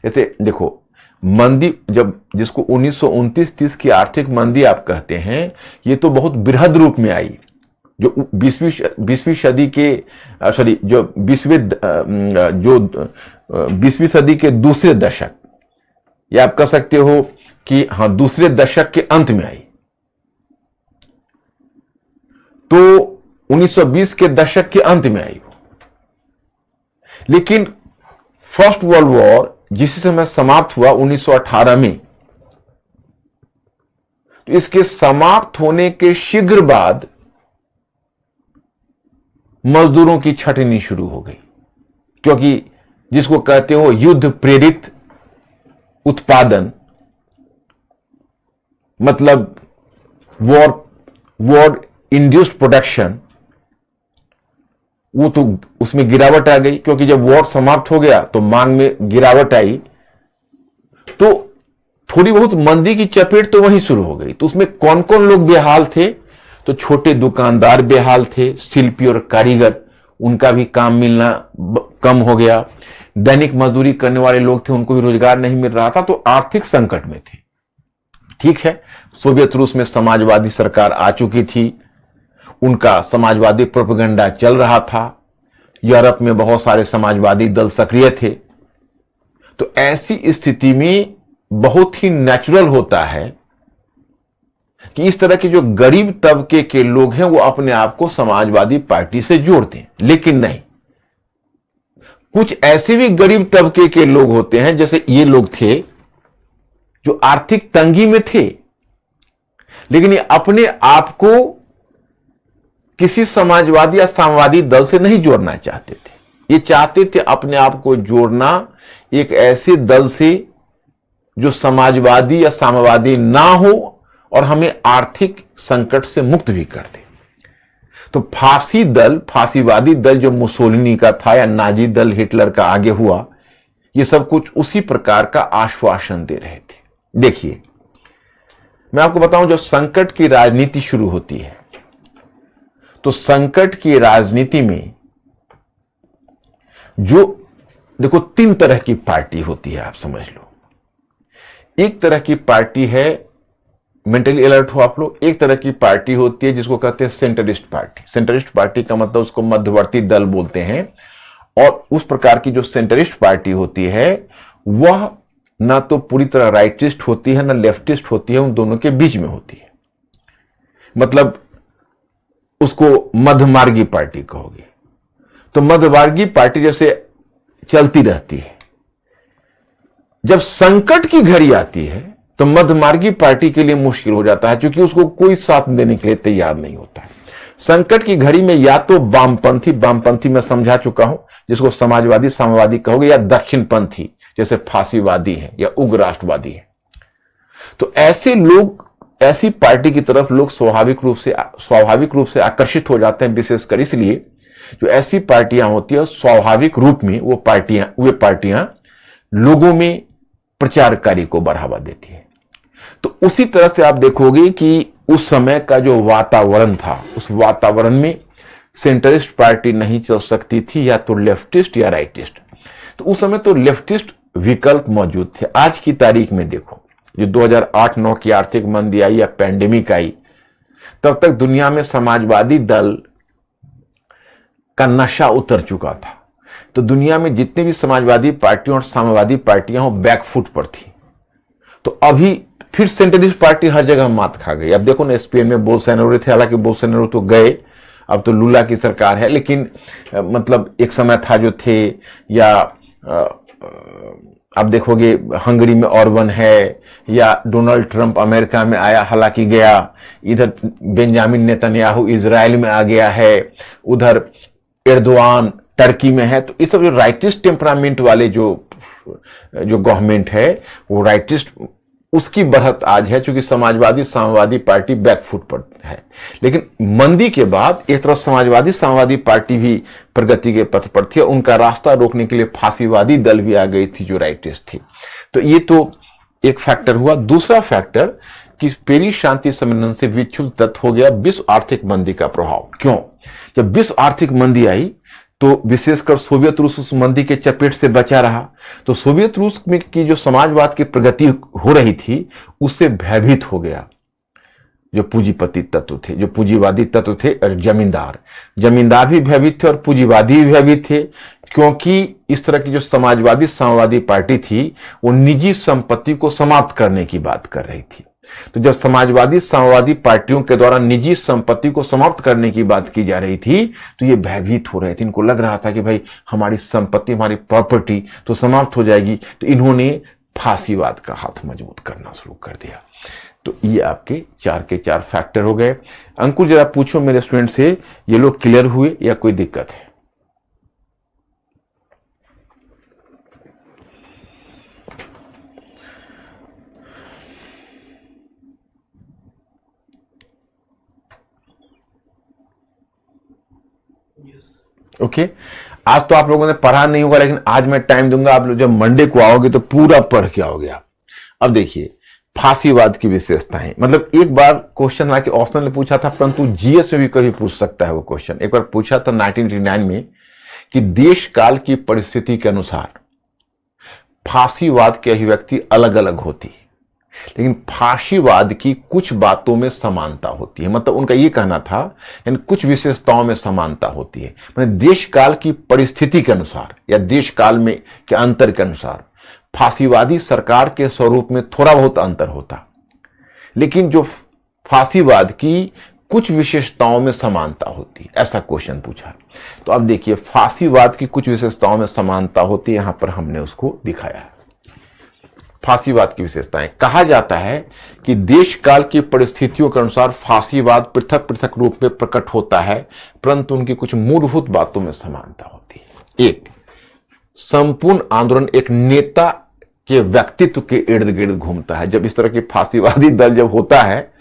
जैसे देखो मंदी जब जिसको 1929-30 की आर्थिक मंदी आप कहते हैं, ये तो बहुत बृहद रूप में आई जो 20वीं सदी के जो 20वीं सदी के दूसरे दशक, या आप कह सकते हो कि हाँ दूसरे दशक के अंत में आई। तो 1920 के दशक के अंत में आई। लेकिन फर्स्ट वर्ल्ड वॉर जिस समय समाप्त हुआ 1918 में, तो इसके समाप्त होने के शीघ्र बाद मजदूरों की छटनी शुरू हो गई, क्योंकि जिसको कहते हो युद्ध प्रेरित उत्पादन, मतलब वॉर इंड्यूस्ड प्रोडक्शन, वो तो उसमें गिरावट आ गई। क्योंकि जब वॉर समाप्त हो गया तो मांग में गिरावट आई, तो थोड़ी बहुत मंदी की चपेट तो वहीं शुरू हो गई। तो उसमें कौन कौन लोग बेहाल थे? तो छोटे दुकानदार बेहाल थे, शिल्पी और कारीगर, उनका भी काम मिलना कम हो गया। दैनिक मजदूरी करने वाले लोग थे, उनको भी रोजगार नहीं मिल रहा था, तो आर्थिक संकट में थे। ठीक है, सोवियत रूस में समाजवादी सरकार आ चुकी थी, उनका समाजवादी प्रोपेगेंडा चल रहा था, यूरोप में बहुत सारे समाजवादी दल सक्रिय थे। तो ऐसी स्थिति में बहुत ही नेचुरल होता है कि इस तरह के जो गरीब तबके के लोग हैं वो अपने आप को समाजवादी पार्टी से जोड़ते हैं। लेकिन नहीं, कुछ ऐसे भी गरीब तबके के लोग होते हैं, जैसे ये लोग थे जो आर्थिक तंगी में थे, लेकिन ये अपने आप को किसी समाजवादी या साम्यवादी दल से नहीं जोड़ना चाहते थे। ये चाहते थे अपने आप को जोड़ना एक ऐसे दल से जो समाजवादी या साम्यवादी ना हो और हमें आर्थिक संकट से मुक्त भी कर दे। तो फांसीवादी दल जो मुसोलिनी का था या नाजी दल हिटलर का आगे हुआ, ये सब कुछ उसी प्रकार का आश्वासन दे रहे थे। देखिए, मैं आपको बताऊं, जब संकट की राजनीति शुरू होती है तो संकट की राजनीति में जो देखो 3 तरह की पार्टी होती है, आप समझ लो। एक तरह की पार्टी है, मेंटली अलर्ट हो आप लोग, एक तरह की पार्टी होती है जिसको कहते हैं सेंटरिस्ट पार्टी। सेंटरिस्ट पार्टी का मतलब उसको मध्यवर्ती दल बोलते हैं। और उस प्रकार की जो सेंटरिस्ट पार्टी होती है वह ना तो पूरी तरह राइटिस्ट होती है ना लेफ्टिस्ट होती है, उन दोनों के बीच में होती है। मतलब उसको मध्यमार्गी पार्टी कहोगे। तो मध्यमार्गी पार्टी जैसे चलती रहती है। जब संकट की घड़ी आती है तो मध्यमार्गी पार्टी के लिए मुश्किल हो जाता है, क्योंकि उसको कोई साथ देने के लिए तैयार नहीं होता है। संकट की घड़ी में या तो वामपंथी मैं समझा चुका हूं, जिसको समाजवादी साम्यवादी कहोगे, या दक्षिणपंथी जैसे फांसीवादी है या उग्र राष्ट्रवादी है। तो ऐसे लोग ऐसी पार्टी की तरफ लोग स्वाभाविक रूप से आकर्षित हो जाते हैं, विशेषकर इसलिए जो ऐसी पार्टियां होती है स्वाभाविक रूप में वे पार्टियां लोगों में प्रचार कार्य को बढ़ावा देती है। तो उसी तरह से आप देखोगे कि उस समय का जो वातावरण था, उस वातावरण में सेंट्रलिस्ट पार्टी नहीं चल सकती थी, या तो लेफ्टिस्ट या राइटिस्ट। तो उस समय तो लेफ्टिस्ट विकल्प मौजूद थे। आज की तारीख में देखो, जो 2008-9 की आर्थिक मंदी आई या पैंडेमिक आई, तब तक दुनिया में समाजवादी दल का नशा उतर चुका था। तो दुनिया में जितने भी समाजवादी पार्टियां और साम्यवादी पार्टियां वो बैकफुट पर थी। तो अभी फिर सेंट्रलिस्ट पार्टी हर जगह मात खा गई। अब देखो ना, स्पेन में बोल्सोनारो थे, हालांकि बोल्सोनारो तो गए, अब तो लुला की सरकार है, लेकिन मतलब एक समय था जो थे, या आप देखोगे हंगरी में ऑर्बन है, या डोनाल्ड ट्रंप अमेरिका में आया, हालांकि गया, इधर बेंजामिन नेतन्याहू इजराइल में आ गया है, उधर एर्दोआन टर्की में है। तो इस सब जो राइटिस्ट टेम्परामेंट वाले जो गवर्नमेंट है, वो राइटिस्ट, उसकी बढ़त आज है, क्योंकि समाजवादी साम्यवादी पार्टी बैकफुट पर है। लेकिन मंदी के बाद एक तरफ समाजवादी साम्यवादी पार्टी भी प्रगति के पथ पर थी, उनका रास्ता रोकने के लिए फांसीवादी दल भी आ गई थी जो राइटिस्ट थी। तो ये तो एक फैक्टर हुआ। दूसरा फैक्टर कि पेरिस शांति सम्मेलन से विचलित तत्व हो गया विश्व आर्थिक मंदी का प्रभाव। क्यों? जब विश्व आर्थिक मंदी आई तो विशेषकर सोवियत रूस उस मंदी के चपेट से बचा रहा। तो सोवियत रूस में की जो समाजवाद की प्रगति हो रही थी, उससे भयभीत हो गया जो पूंजीपति तत्व थे, जो पूंजीवादी तत्व थे, और जमींदार भी भयभीत थे और पूंजीवादी भी भयभीत थे, क्योंकि इस तरह की जो समाजवादी साम्यवादी पार्टी थी वो निजी संपत्ति को समाप्त करने की बात कर रही थी। तो जब समाजवादी साम्यवादी पार्टियों के द्वारा निजी संपत्ति को समाप्त करने की बात की जा रही थी, तो ये भयभीत हो रहे थे। इनको लग रहा था कि भाई हमारी संपत्ति, हमारी प्रॉपर्टी तो समाप्त हो जाएगी। तो इन्होंने फांसीवाद का हाथ मजबूत करना शुरू कर दिया। तो ये आपके 4 के 4 फैक्टर हो गए। अंकुर, जरा पूछो मेरे स्टूडेंट से, ये लोग क्लियर हुए या कोई दिक्कत है? ओके आज तो आप लोगों ने पढ़ा नहीं होगा, लेकिन आज मैं टाइम दूंगा, आप लोग जब मंडे को आओगे तो पूरा पढ़ के आओगे आप। अब देखिए फांसीवाद की विशेषताएं, मतलब एक बार क्वेश्चन आके ऑप्शनल ने पूछा था, परंतु जीएस में भी कभी पूछ सकता है वो क्वेश्चन। एक बार पूछा था 1989 में कि देश काल की परिस्थिति के अनुसार फांसीवाद की अभिव्यक्ति अलग अलग होती है, लेकिन फांसीवाद की कुछ बातों में समानता होती है। मतलब उनका यह कहना था, यानी कुछ विशेषताओं में समानता होती है। मतलब देश काल की परिस्थिति के अनुसार या देश काल में के अंतर के अनुसार फांसीवादी सरकार के स्वरूप में थोड़ा बहुत अंतर होता, लेकिन जो फांसीवाद की कुछ विशेषताओं में समानता होती है, ऐसा क्वेश्चन पूछा। तो अब देखिए फांसीवाद की कुछ विशेषताओं में समानता होती है, यहां पर हमने उसको दिखाया है। फांसीवाद की विशेषताएं, कहा जाता है कि देश काल की परिस्थितियों के अनुसार फांसीवाद पृथक पृथक रूप में प्रकट होता है, परंतु उनकी कुछ मूलभूत बातों में समानता होती है। एक, संपूर्ण आंदोलन एक नेता के व्यक्तित्व के इर्द गिर्द घूमता है। जब इस तरह की फांसीवादी दल जब होता है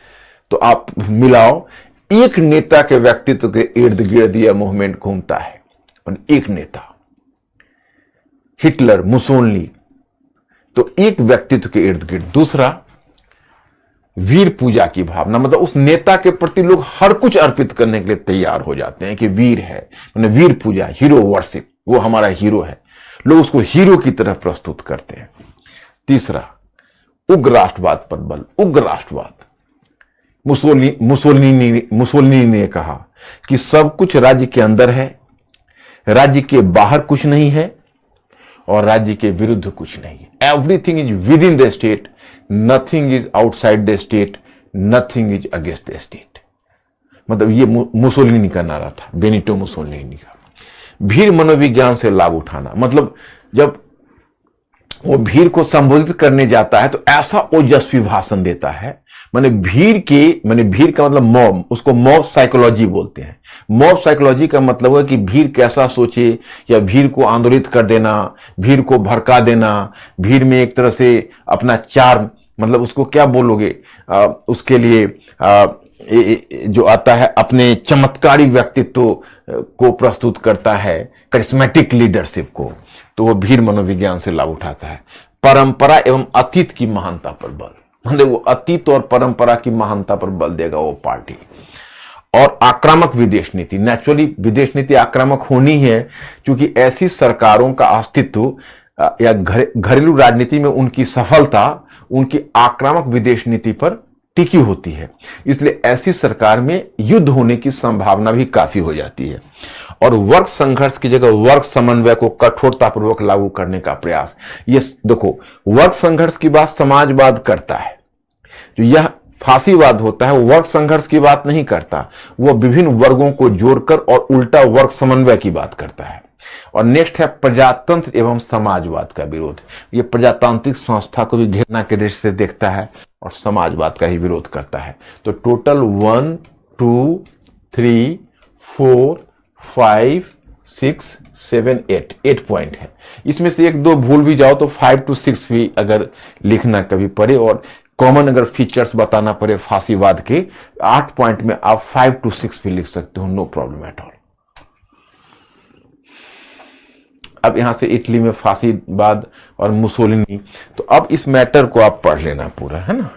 तो आप मिलाओ, एक नेता के व्यक्तित्व के इर्द गिर्द यह मूवमेंट घूमता है, और एक नेता, हिटलर, मुसोलिनी, तो एक व्यक्तित्व के इर्द गिर्द। दूसरा, वीर पूजा की भावना, मतलब उस नेता के प्रति लोग हर कुछ अर्पित करने के लिए तैयार हो जाते हैं कि वीर है, मतलब वीर पूजा, हीरो वर्शिप, वो हमारा हीरो है, लोग उसको हीरो की तरह प्रस्तुत करते हैं। तीसरा, उग्र राष्ट्रवाद पर बल, उग्र राष्ट्रवाद। मुसोलिनी ने कहा कि सब कुछ राज्य के अंदर है, राज्य के बाहर कुछ नहीं है, और राज्य के विरुद्ध कुछ नहीं है। Everything is with in the state, nothing is outside the state, nothing is against the state. मतलब ये मुसोलिनी का नारा था, बेनिटो मुसोलिनी का। भीड़ मनोविज्ञान से लाभ उठाना, मतलब जब वो भीड़ को संबोधित करने जाता है तो ऐसा ओजस्वी भाषण देता है। भीड़ का मतलब मॉब, उसको मॉब साइकोलॉजी बोलते हैं। मॉब साइकोलॉजी का मतलब है कि भीड़ कैसा सोचे, या भीड़ को आंदोलित कर देना, भीड़ को भड़का देना, भीड़ में एक तरह से अपना चार्म मतलब उसको क्या बोलोगे, उसके लिए जो आता है अपने चमत्कारी व्यक्तित्व को प्रस्तुत करता है, करिश्मेटिक लीडरशिप को, तो वो भीड़ मनोविज्ञान से लाभ उठाता है। परंपरा एवं अतीत की महानता पर बल, मतलब वो अतीत और परंपरा की महानता पर बल देगा वो पार्टी। और आक्रामक विदेश नीति, नेचुरली विदेश नीति आक्रामक होनी है, क्योंकि ऐसी सरकारों का अस्तित्व या घरेलू राजनीति में उनकी सफलता उनकी आक्रामक विदेश नीति पर टिकी होती है। इसलिए ऐसी सरकार में युद्ध होने की संभावना भी काफी हो जाती है। और वर्ग संघर्ष की जगह वर्ग समन्वय को कठोरतापूर्वक लागू करने का प्रयास, ये देखो, वर्ग संघर्ष की बात समाजवाद करता है, जो यह फांसीवाद होता है वो वर्ग संघर्ष की बात नहीं करता, वो विभिन्न वर्गों को जोड़कर और उल्टा वर्ग समन्वय की बात करता है। और नेक्स्ट है प्रजातंत्र एवं समाजवाद का विरोध। ये प्रजातांत्रिक संस्था को भी घृणा के दृष्टि से देखता है और समाजवाद का ही विरोध करता है। तो टोटल 1 2 3 4 5 6 7 8 पॉइंट है। इसमें से एक दो भूल भी जाओ तो 5 to 6 भी अगर लिखना कभी पड़े, और कॉमन अगर फीचर्स बताना पड़े फांसीवाद के, 8 पॉइंट में आप 5 to 6 भी लिख सकते हो, नो प्रॉब्लम एट ऑल। अब यहां से इटली में फांसीवाद और मुसोलिनी, तो अब इस मैटर को आप पढ़ लेना पूरा, है ना,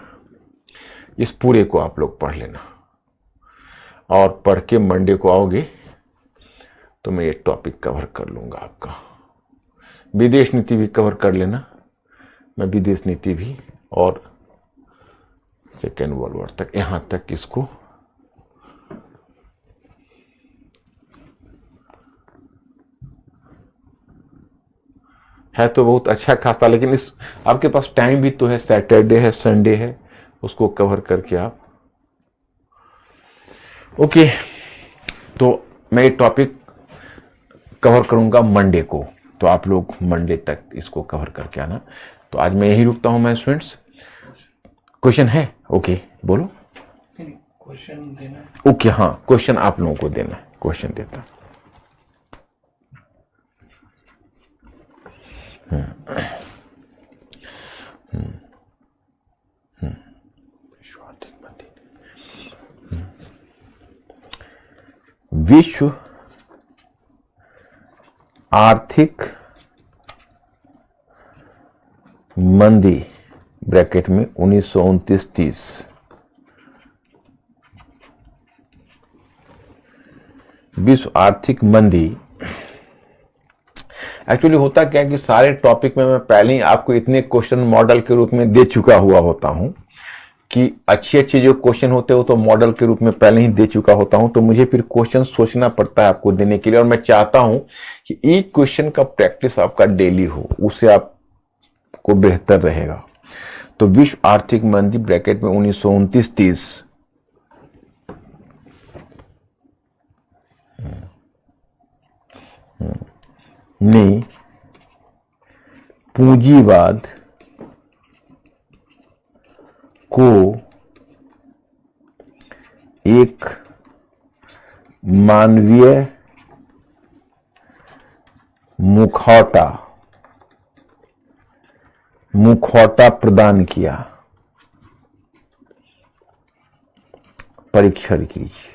इस पूरे को आप लोग पढ़ लेना, और पढ़ के मंडे को आओगे तो मैं ये टॉपिक कवर कर लूंगा आपका। विदेश नीति भी कवर कर लेना, मैं विदेश नीति भी और सेकेंड वर्ल्ड वॉर तक, यहां तक इसको है तो बहुत अच्छा खासा, लेकिन इस आपके पास टाइम भी तो है, सैटरडे है, संडे है, उसको कवर करके आप ओके। तो मैं ये टॉपिक कवर करूंगा मंडे को, तो आप लोग मंडे तक इसको कवर करके आना। तो आज मैं यही रुकता हूं मैं स्टूडेंट्स। क्वेश्चन है? ओके बोलो। क्वेश्चन देना है। ओके हाँ, क्वेश्चन आप लोगों को देना है, क्वेश्चन देता। विश्व आर्थिक मंदी ब्रैकेट में 1929-30 विश्व आर्थिक मंदी। एक्चुअली होता क्या है कि सारे टॉपिक में मैं पहले ही आपको इतने क्वेश्चन मॉडल के रूप में दे चुका हुआ होता हूं कि अच्छे अच्छे जो क्वेश्चन होते हैं वो तो मॉडल के रूप में पहले ही दे चुका होता हूं, तो मुझे फिर क्वेश्चन सोचना पड़ता है आपको देने के लिए। और मैं चाहता हूं कि एक क्वेश्चन का प्रैक्टिस आपका डेली हो, उससे आपको बेहतर रहेगा। तो विश्व आर्थिक मंदी ब्रैकेट में 1929-30 ने पूंजीवाद को एक मानवीय मुखौटा प्रदान किया। परीक्षण कीजिए,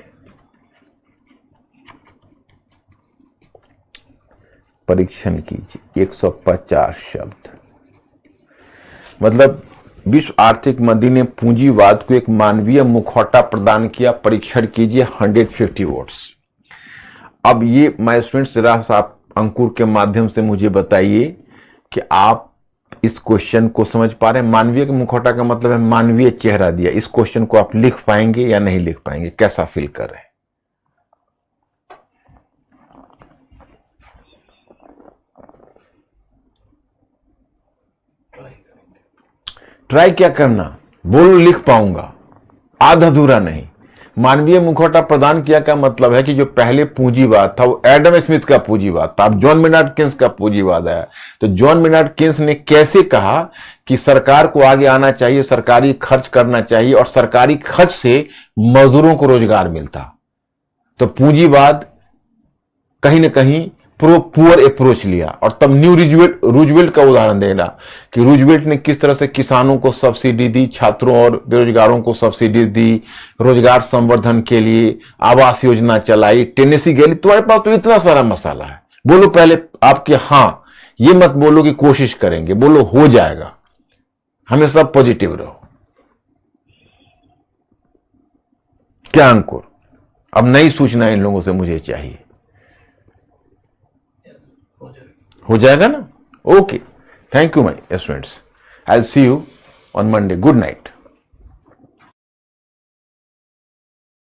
परीक्षण कीजिए। 150 शब्द, मतलब विश्व आर्थिक मंदी ने पूंजीवाद को एक मानवीय मुखौटा प्रदान किया, परीक्षण कीजिए। 150 वर्ड्स। अब ये माय स्टूडेंट्स, जरा आप अंकुर के माध्यम से मुझे बताइए कि आप इस क्वेश्चन को समझ पा रहे हैं। मानवीय के मुखौटा का मतलब है मानवीय चेहरा दिया। इस क्वेश्चन को आप लिख पाएंगे या नहीं लिख पाएंगे, कैसा फील कर रहे हैं? ट्राई क्या करना, बोलो लिख पाऊंगा, आधा अधूरा नहीं। मानवीय मुखौटा प्रदान किया का मतलब है कि जो पहले पूंजीवाद था वो एडम स्मिथ का पूंजीवाद था, अब जॉन मेनार्ड केन्स का पूंजीवाद आया। तो जॉन मेनार्ड केन्स ने कैसे कहा कि सरकार को आगे आना चाहिए, सरकारी खर्च करना चाहिए और सरकारी खर्च से मजदूरों को रोजगार मिलता। तो पूंजीवाद कहीं ना कहीं पुअर अप्रोच लिया, और तब न्यू रूजवेल्ट का उदाहरण देना कि रूजवेल्ट ने किस तरह से किसानों को सब्सिडी दी, छात्रों और बेरोजगारों को सब्सिडी दी, रोजगार संवर्धन के लिए आवास योजना चलाई, टेनेसी गैली। तुम्हारे पास तो इतना सारा मसाला है, बोलो पहले आपके, हाँ ये मत बोलो कि कोशिश करेंगे, बोलो हो जाएगा। हमेशा पॉजिटिव रहो। क्या अंकुर, अब नई सूचना इन लोगों से मुझे चाहिए। हो जाएगा ना? Okay, thank you my students, I will see you on Monday. Good night.